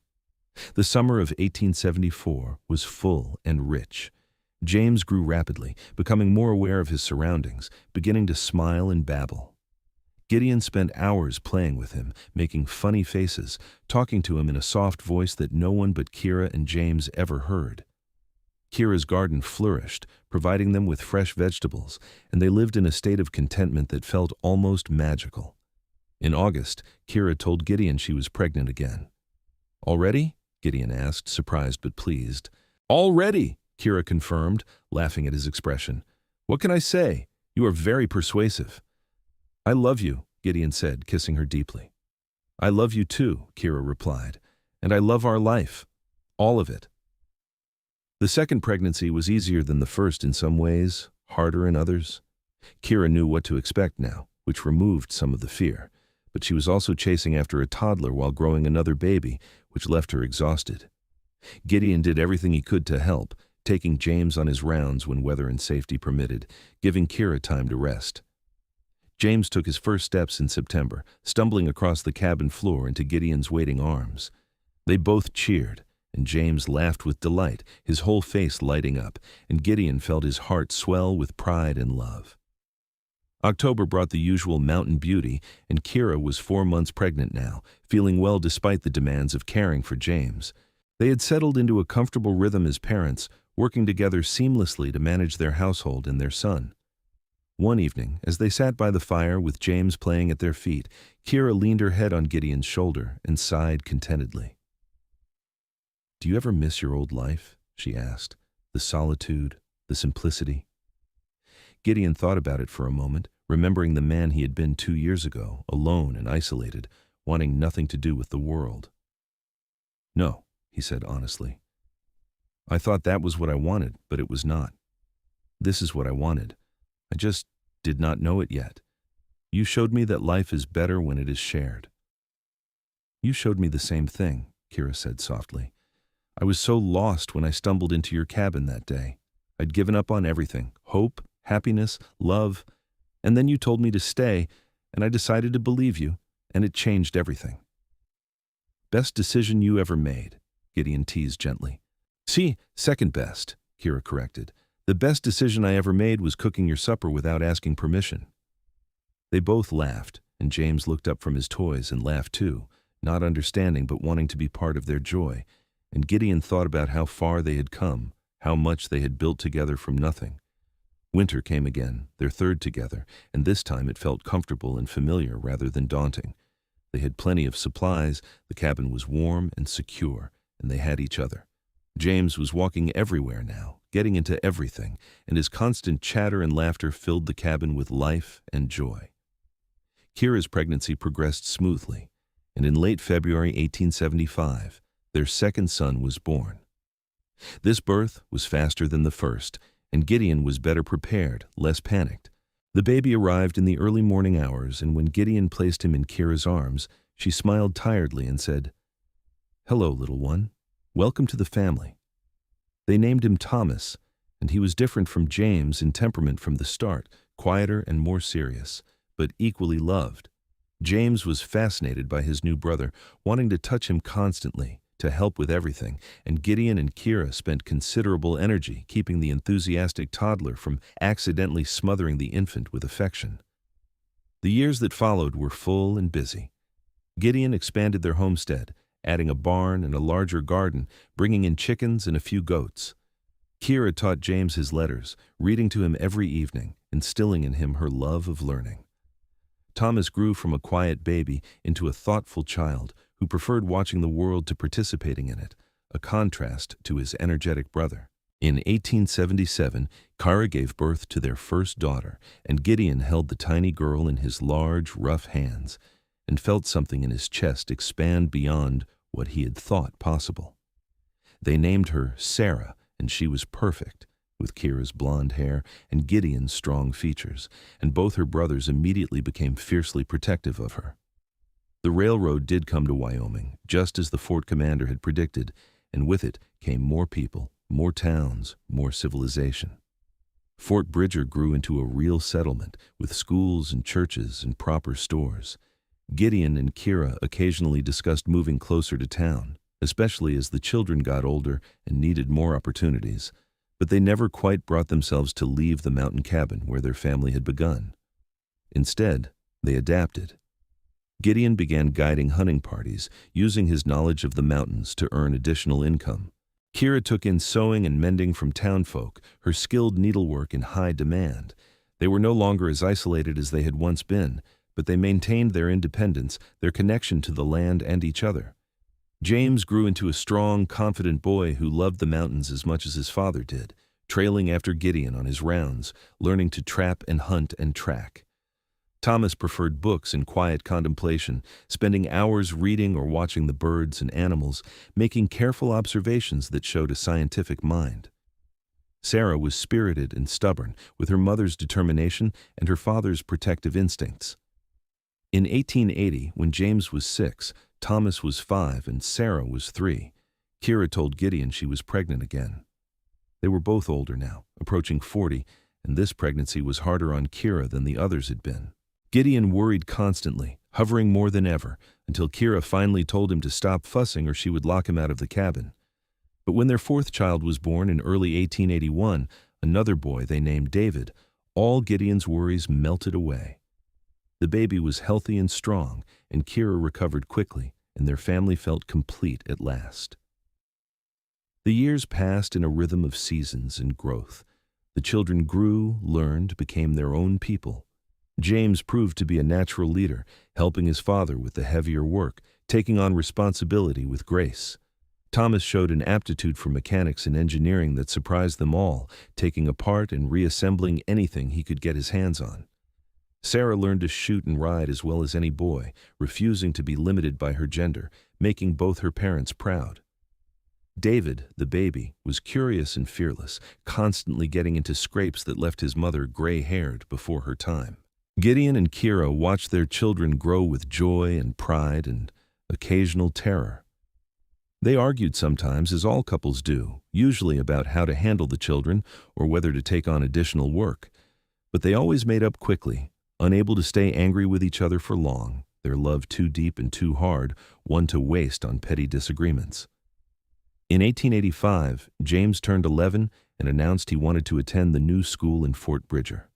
The summer of 1874 was full and rich. James grew rapidly, becoming more aware of his surroundings, beginning to smile and babble. Gideon spent hours playing with him, making funny faces, talking to him in a soft voice that no one but Kira and James ever heard. Kira's garden flourished, providing them with fresh vegetables, and they lived in a state of contentment that felt almost magical. In August, Kira told Gideon she was pregnant again. "Already?" Gideon asked, surprised but pleased. "Already," Kira confirmed, laughing at his expression. "What can I say? You are very persuasive." "I love you," Gideon said, kissing her deeply. "I love you too," Kira replied, "and I love our life. All of it." The second pregnancy was easier than the first in some ways, harder in others. Kira knew what to expect now, which removed some of the fear, but she was also chasing after a toddler while growing another baby, which left her exhausted. Gideon did everything he could to help, taking James on his rounds when weather and safety permitted, giving Kira time to rest. James took his first steps in September, stumbling across the cabin floor into Gideon's waiting arms. They both cheered, and James laughed with delight, his whole face lighting up, and Gideon felt his heart swell with pride and love. October brought the usual mountain beauty, and Kira was 4 months pregnant now, feeling well despite the demands of caring for James. They had settled into a comfortable rhythm as parents, working together seamlessly to manage their household and their son. One evening, as they sat by the fire with James playing at their feet, Kira leaned her head on Gideon's shoulder and sighed contentedly. "Do you ever miss your old life?" she asked. "The solitude, the simplicity?" Gideon thought about it for a moment, remembering the man he had been 2 years ago, alone and isolated, wanting nothing to do with the world. "No," he said honestly. "I thought that was what I wanted, but it was not. This is what I wanted. I just did not know it yet. You showed me that life is better when it is shared." "You showed me the same thing," Kira said softly. "I was so lost when I stumbled into your cabin that day. I'd given up on everything, hope, happiness, love, and then you told me to stay, and I decided to believe you, and it changed everything." "Best decision you ever made," Gideon teased gently. "See, second best," Kira corrected. "The best decision I ever made was cooking your supper without asking permission." They both laughed, and James looked up from his toys and laughed too, not understanding but wanting to be part of their joy, and Gideon thought about how far they had come, how much they had built together from nothing. Winter came again, their third together, and this time it felt comfortable and familiar rather than daunting. They had plenty of supplies, the cabin was warm and secure, and they had each other. James was walking everywhere now, getting into everything, and his constant chatter and laughter filled the cabin with life and joy. Kira's pregnancy progressed smoothly, and in late February 1875, their second son was born. This birth was faster than the first, and Gideon was better prepared, less panicked. The baby arrived in the early morning hours, and when Gideon placed him in Kira's arms, she smiled tiredly and said, "Hello, little one. Welcome to the family." They named him Thomas, and he was different from James in temperament from the start, quieter and more serious, but equally loved. James was fascinated by his new brother, wanting to touch him constantly, to help with everything, and Gideon and Kira spent considerable energy keeping the enthusiastic toddler from accidentally smothering the infant with affection. The years that followed were full and busy. Gideon expanded their homestead, adding a barn and a larger garden, bringing in chickens and a few goats. Kira taught James his letters, reading to him every evening, instilling in him her love of learning. Thomas grew from a quiet baby into a thoughtful child who preferred watching the world to participating in it, a contrast to his energetic brother. In 1877, Kira gave birth to their first daughter, and Gideon held the tiny girl in his large, rough hands and felt something in his chest expand beyond what he had thought possible. They named her Sarah, and she was perfect, with Kira's blonde hair and Gideon's strong features, and both her brothers immediately became fiercely protective of her. The railroad did come to Wyoming, just as the fort commander had predicted, and with it came more people, more towns, more civilization. Fort Bridger grew into a real settlement, with schools and churches and proper stores. Gideon and Kira occasionally discussed moving closer to town, especially as the children got older and needed more opportunities, but they never quite brought themselves to leave the mountain cabin where their family had begun. Instead, they adapted. Gideon began guiding hunting parties, using his knowledge of the mountains to earn additional income. Kira took in sewing and mending from townfolk, her skilled needlework in high demand. They were no longer as isolated as they had once been, but they maintained their independence, their connection to the land and each other. James grew into a strong, confident boy who loved the mountains as much as his father did, trailing after Gideon on his rounds, learning to trap and hunt and track. Thomas preferred books and quiet contemplation, spending hours reading or watching the birds and animals, making careful observations that showed a scientific mind. Sarah was spirited and stubborn, with her mother's determination and her father's protective instincts. In 1880, when James was 6, Thomas was 5, and Sarah was 3, Kira told Gideon she was pregnant again. They were both older now, approaching 40, and this pregnancy was harder on Kira than the others had been. Gideon worried constantly, hovering more than ever, until Kira finally told him to stop fussing or she would lock him out of the cabin. But when their 4th child was born in early 1881, another boy they named David, all Gideon's worries melted away. The baby was healthy and strong, and Kira recovered quickly, and their family felt complete at last. The years passed in a rhythm of seasons and growth. The children grew, learned, became their own people. James proved to be a natural leader, helping his father with the heavier work, taking on responsibility with grace. Thomas showed an aptitude for mechanics and engineering that surprised them all, taking apart and reassembling anything he could get his hands on. Sarah learned to shoot and ride as well as any boy, refusing to be limited by her gender, making both her parents proud. David, the baby, was curious and fearless, constantly getting into scrapes that left his mother gray-haired before her time. Gideon and Kira watched their children grow with joy and pride and occasional terror. They argued sometimes, as all couples do, usually about how to handle the children or whether to take on additional work. But they always made up quickly, unable to stay angry with each other for long, their love too deep and too hard, one to waste on petty disagreements. In 1885, James turned 11 and announced he wanted to attend the new school in Fort Bridger.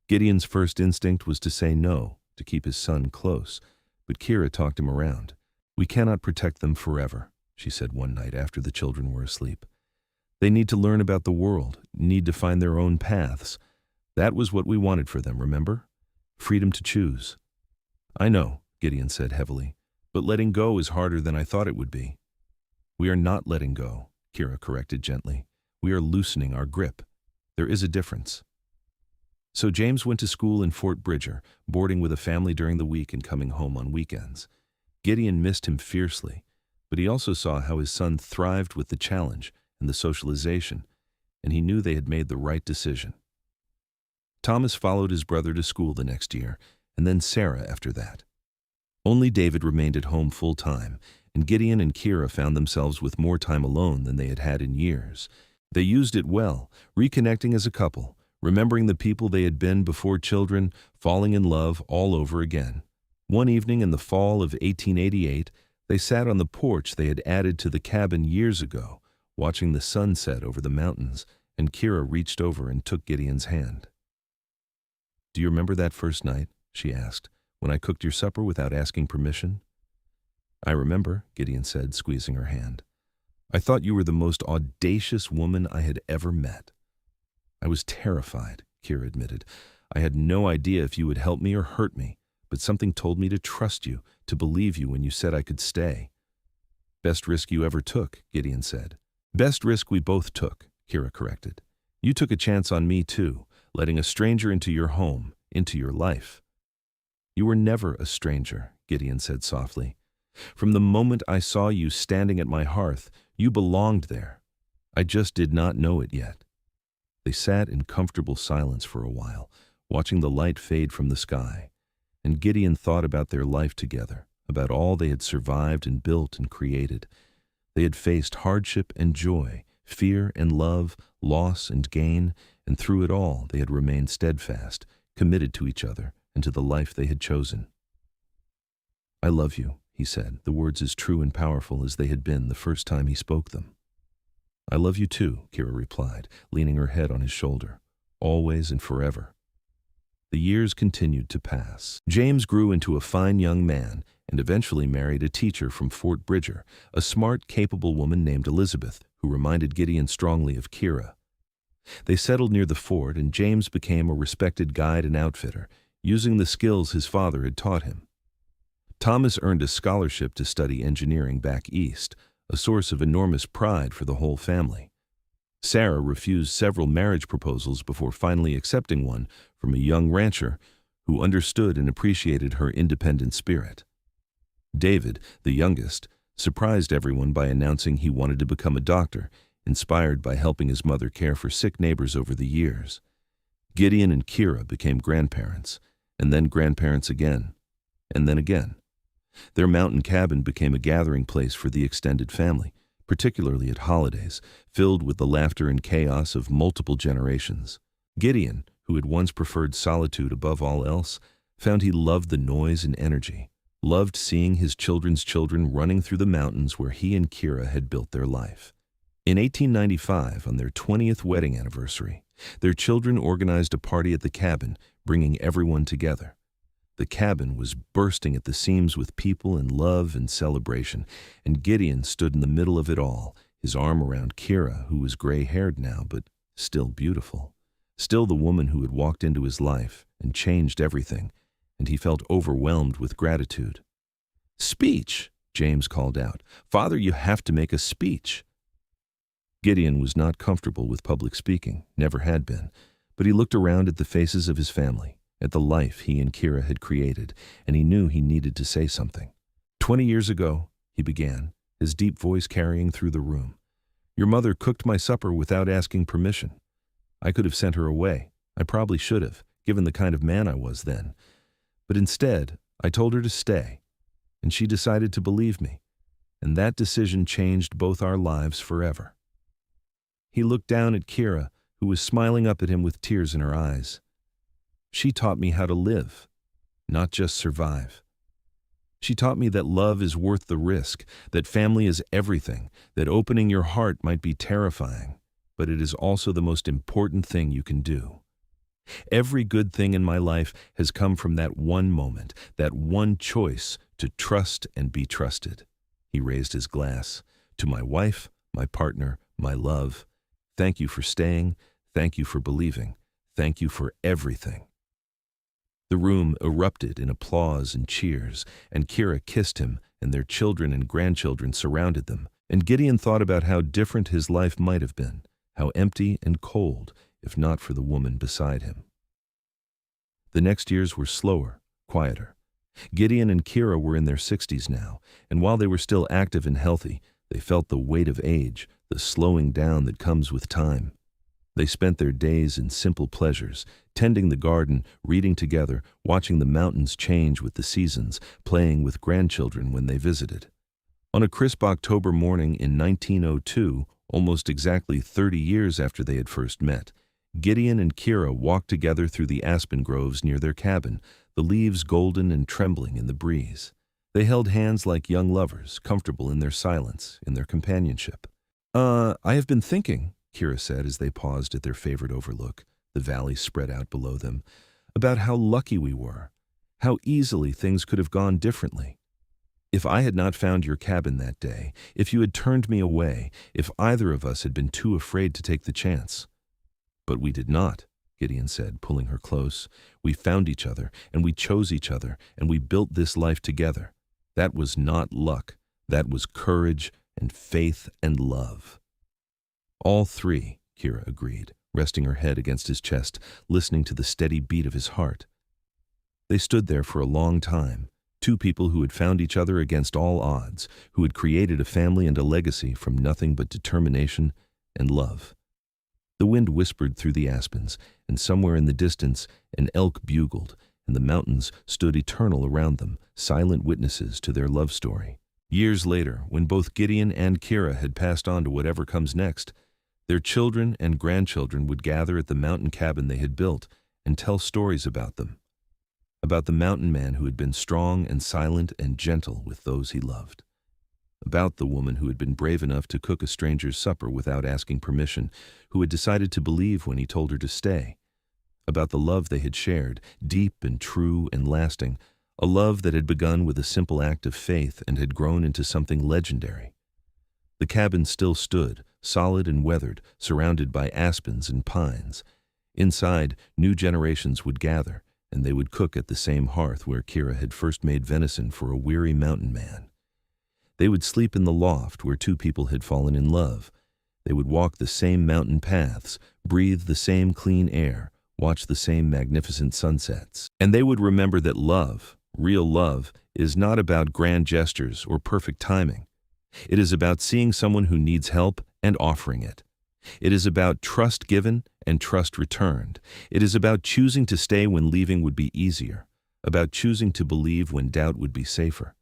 Gideon's first instinct was to say no, to keep his son close, but Kira talked him around. "We cannot protect them forever," she said one night after the children were asleep. "They need to learn about the world, need to find their own paths. That was what we wanted for them, remember? Freedom to choose." "I know," Gideon said heavily, "but letting go is harder than I thought it would be." "We are not letting go," Kira corrected gently. "We are loosening our grip. There is a difference." So James went to school in Fort Bridger, boarding with a family during the week and coming home on weekends. Gideon missed him fiercely, but he also saw how his son thrived with the challenge and the socialization, and he knew they had made the right decision. Thomas followed his brother to school the next year, and then Sarah after that. Only David remained at home full-time, and Gideon and Kira found themselves with more time alone than they had had in years. They used it well, reconnecting as a couple, remembering the people they had been before children, falling in love all over again. One evening in the fall of 1888, they sat on the porch they had added to the cabin years ago, watching the sunset over the mountains, and Kira reached over and took Gideon's hand. "Do you remember that first night?" she asked, "when I cooked your supper without asking permission?" "I remember," Gideon said, squeezing her hand. "I thought you were the most audacious woman I had ever met." "I was terrified," Kira admitted. "I had no idea if you would help me or hurt me, but something told me to trust you, to believe you when you said I could stay." "Best risk you ever took," Gideon said. "Best risk we both took," Kira corrected. "You took a chance on me too, letting a stranger into your home, into your life." "You were never a stranger," Gideon said softly. "From the moment I saw you standing at my hearth, you belonged there. I just did not know it yet." They sat in comfortable silence for a while, watching the light fade from the sky, and Gideon thought about their life together, about all they had survived and built and created. They had faced hardship and joy, fear and love, loss and gain, and through it all they had remained steadfast, committed to each other and to the life they had chosen. "I love you," he said, the words as true and powerful as they had been the first time he spoke them. "I love you too," Kira replied, leaning her head on his shoulder, "always and forever." The years continued to pass. James grew into a fine young man and eventually married a teacher from Fort Bridger, a smart, capable woman named Elizabeth, who reminded Gideon strongly of Kira. They settled near the fort, and James became a respected guide and outfitter, using the skills his father had taught him. Thomas earned a scholarship to study engineering back east, a source of enormous pride for the whole family. Sarah refused several marriage proposals before finally accepting one from a young rancher who understood and appreciated her independent spirit. David, the youngest, surprised everyone by announcing he wanted to become a doctor, inspired by helping his mother care for sick neighbors over the years. Gideon and Kira became grandparents, and then grandparents again, and then again. Their mountain cabin became a gathering place for the extended family, particularly at holidays, filled with the laughter and chaos of multiple generations. Gideon, who had once preferred solitude above all else, found he loved the noise and energy, loved seeing his children's children running through the mountains where he and Kira had built their life. In 1895, on their 20th wedding anniversary, their children organized a party at the cabin, bringing everyone together. The cabin was bursting at the seams with people and love and celebration, and Gideon stood in the middle of it all, his arm around Kira, who was gray-haired now, but still beautiful. Still the woman who had walked into his life and changed everything, and he felt overwhelmed with gratitude. "Speech!" James called out. "Father, you have to make a speech." Gideon was not comfortable with public speaking, never had been, but he looked around at the faces of his family, at the life he and Kira had created, and he knew he needed to say something. 20 years ago, he began, his deep voice carrying through the room. "Your mother cooked my supper without asking permission. I could have sent her away. I probably should have, given the kind of man I was then. But instead, I told her to stay, and she decided to believe me, and that decision changed both our lives forever." He looked down at Kira, who was smiling up at him with tears in her eyes. "She taught me how to live, not just survive. She taught me that love is worth the risk, that family is everything, that opening your heart might be terrifying, but it is also the most important thing you can do. Every good thing in my life has come from that one moment, that one choice to trust and be trusted." He raised his glass. "To my wife, my partner, my love, thank you for staying, thank you for believing, thank you for everything." The room erupted in applause and cheers, and Kira kissed him, and their children and grandchildren surrounded them, and Gideon thought about how different his life might have been, how empty and cold, if not for the woman beside him. The next years were slower, quieter. Gideon and Kira were in their 60s now, and while they were still active and healthy, they felt the weight of age, the slowing down that comes with time. They spent their days in simple pleasures, tending the garden, reading together, watching the mountains change with the seasons, playing with grandchildren when they visited. On a crisp October morning in 1902, almost exactly 30 years after they had first met, Gideon and Kira walked together through the aspen groves near their cabin, the leaves golden and trembling in the breeze. They held hands like young lovers, comfortable in their silence, in their companionship. I have been thinking," Kira said as they paused at their favorite overlook, the valley spread out below them, "about how lucky we were, how easily things could have gone differently. If I had not found your cabin that day, if you had turned me away, if either of us had been too afraid to take the chance." "But we did not," Gideon said, pulling her close. "We found each other, and we chose each other, and we built this life together. That was not luck. That was courage and faith and love." "All three," Kira agreed, resting her head against his chest, listening to the steady beat of his heart. They stood there for a long time, two people who had found each other against all odds, who had created a family and a legacy from nothing but determination and love. The wind whispered through the aspens, and somewhere in the distance an elk bugled, and the mountains stood eternal around them, silent witnesses to their love story. Years later, when both Gideon and Kira had passed on to whatever comes next, their children and grandchildren would gather at the mountain cabin they had built and tell stories about them, about the mountain man who had been strong and silent and gentle with those he loved, about the woman who had been brave enough to cook a stranger's supper without asking permission, who had decided to believe when he told her to stay, about the love they had shared, deep and true and lasting, a love that had begun with a simple act of faith and had grown into something legendary. The cabin still stood, solid and weathered, surrounded by aspens and pines. Inside, new generations would gather, and they would cook at the same hearth where Kira had first made venison for a weary mountain man. They would sleep in the loft where two people had fallen in love. They would walk the same mountain paths, breathe the same clean air, watch the same magnificent sunsets. And they would remember that love, real love, is not about grand gestures or perfect timing. It is about seeing someone who needs help and offering it. It is about trust given and trust returned. It is about choosing to stay when leaving would be easier, about choosing to believe when doubt would be safer.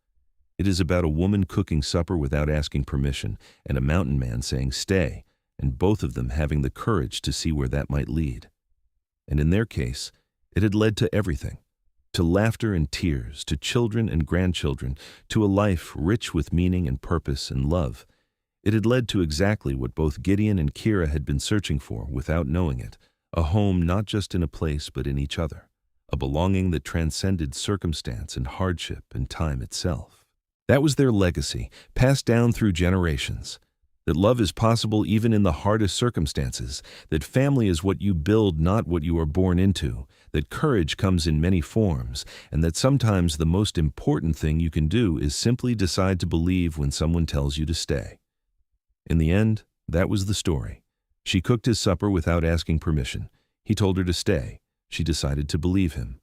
It is about a woman cooking supper without asking permission and a mountain man saying stay, and both of them having the courage to see where that might lead. And in their case, it had led to everything. To laughter and tears, to children and grandchildren, to a life rich with meaning and purpose and love. It had led to exactly what both Gideon and Kira had been searching for without knowing it, a home not just in a place but in each other, a belonging that transcended circumstance and hardship and time itself. That was their legacy, passed down through generations. That love is possible even in the hardest circumstances, that family is what you build, not what you are born into, that courage comes in many forms, and that sometimes the most important thing you can do is simply decide to believe when someone tells you to stay. In the end, that was the story. She cooked his supper without asking permission. He told her to stay. She decided to believe him.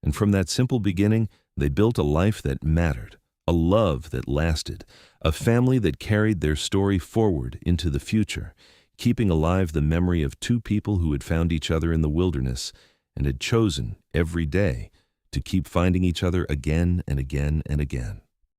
And from that simple beginning, they built a life that mattered, a love that lasted, a family that carried their story forward into the future, keeping alive the memory of two people who had found each other in the wilderness and had chosen every day to keep finding each other again and again and again.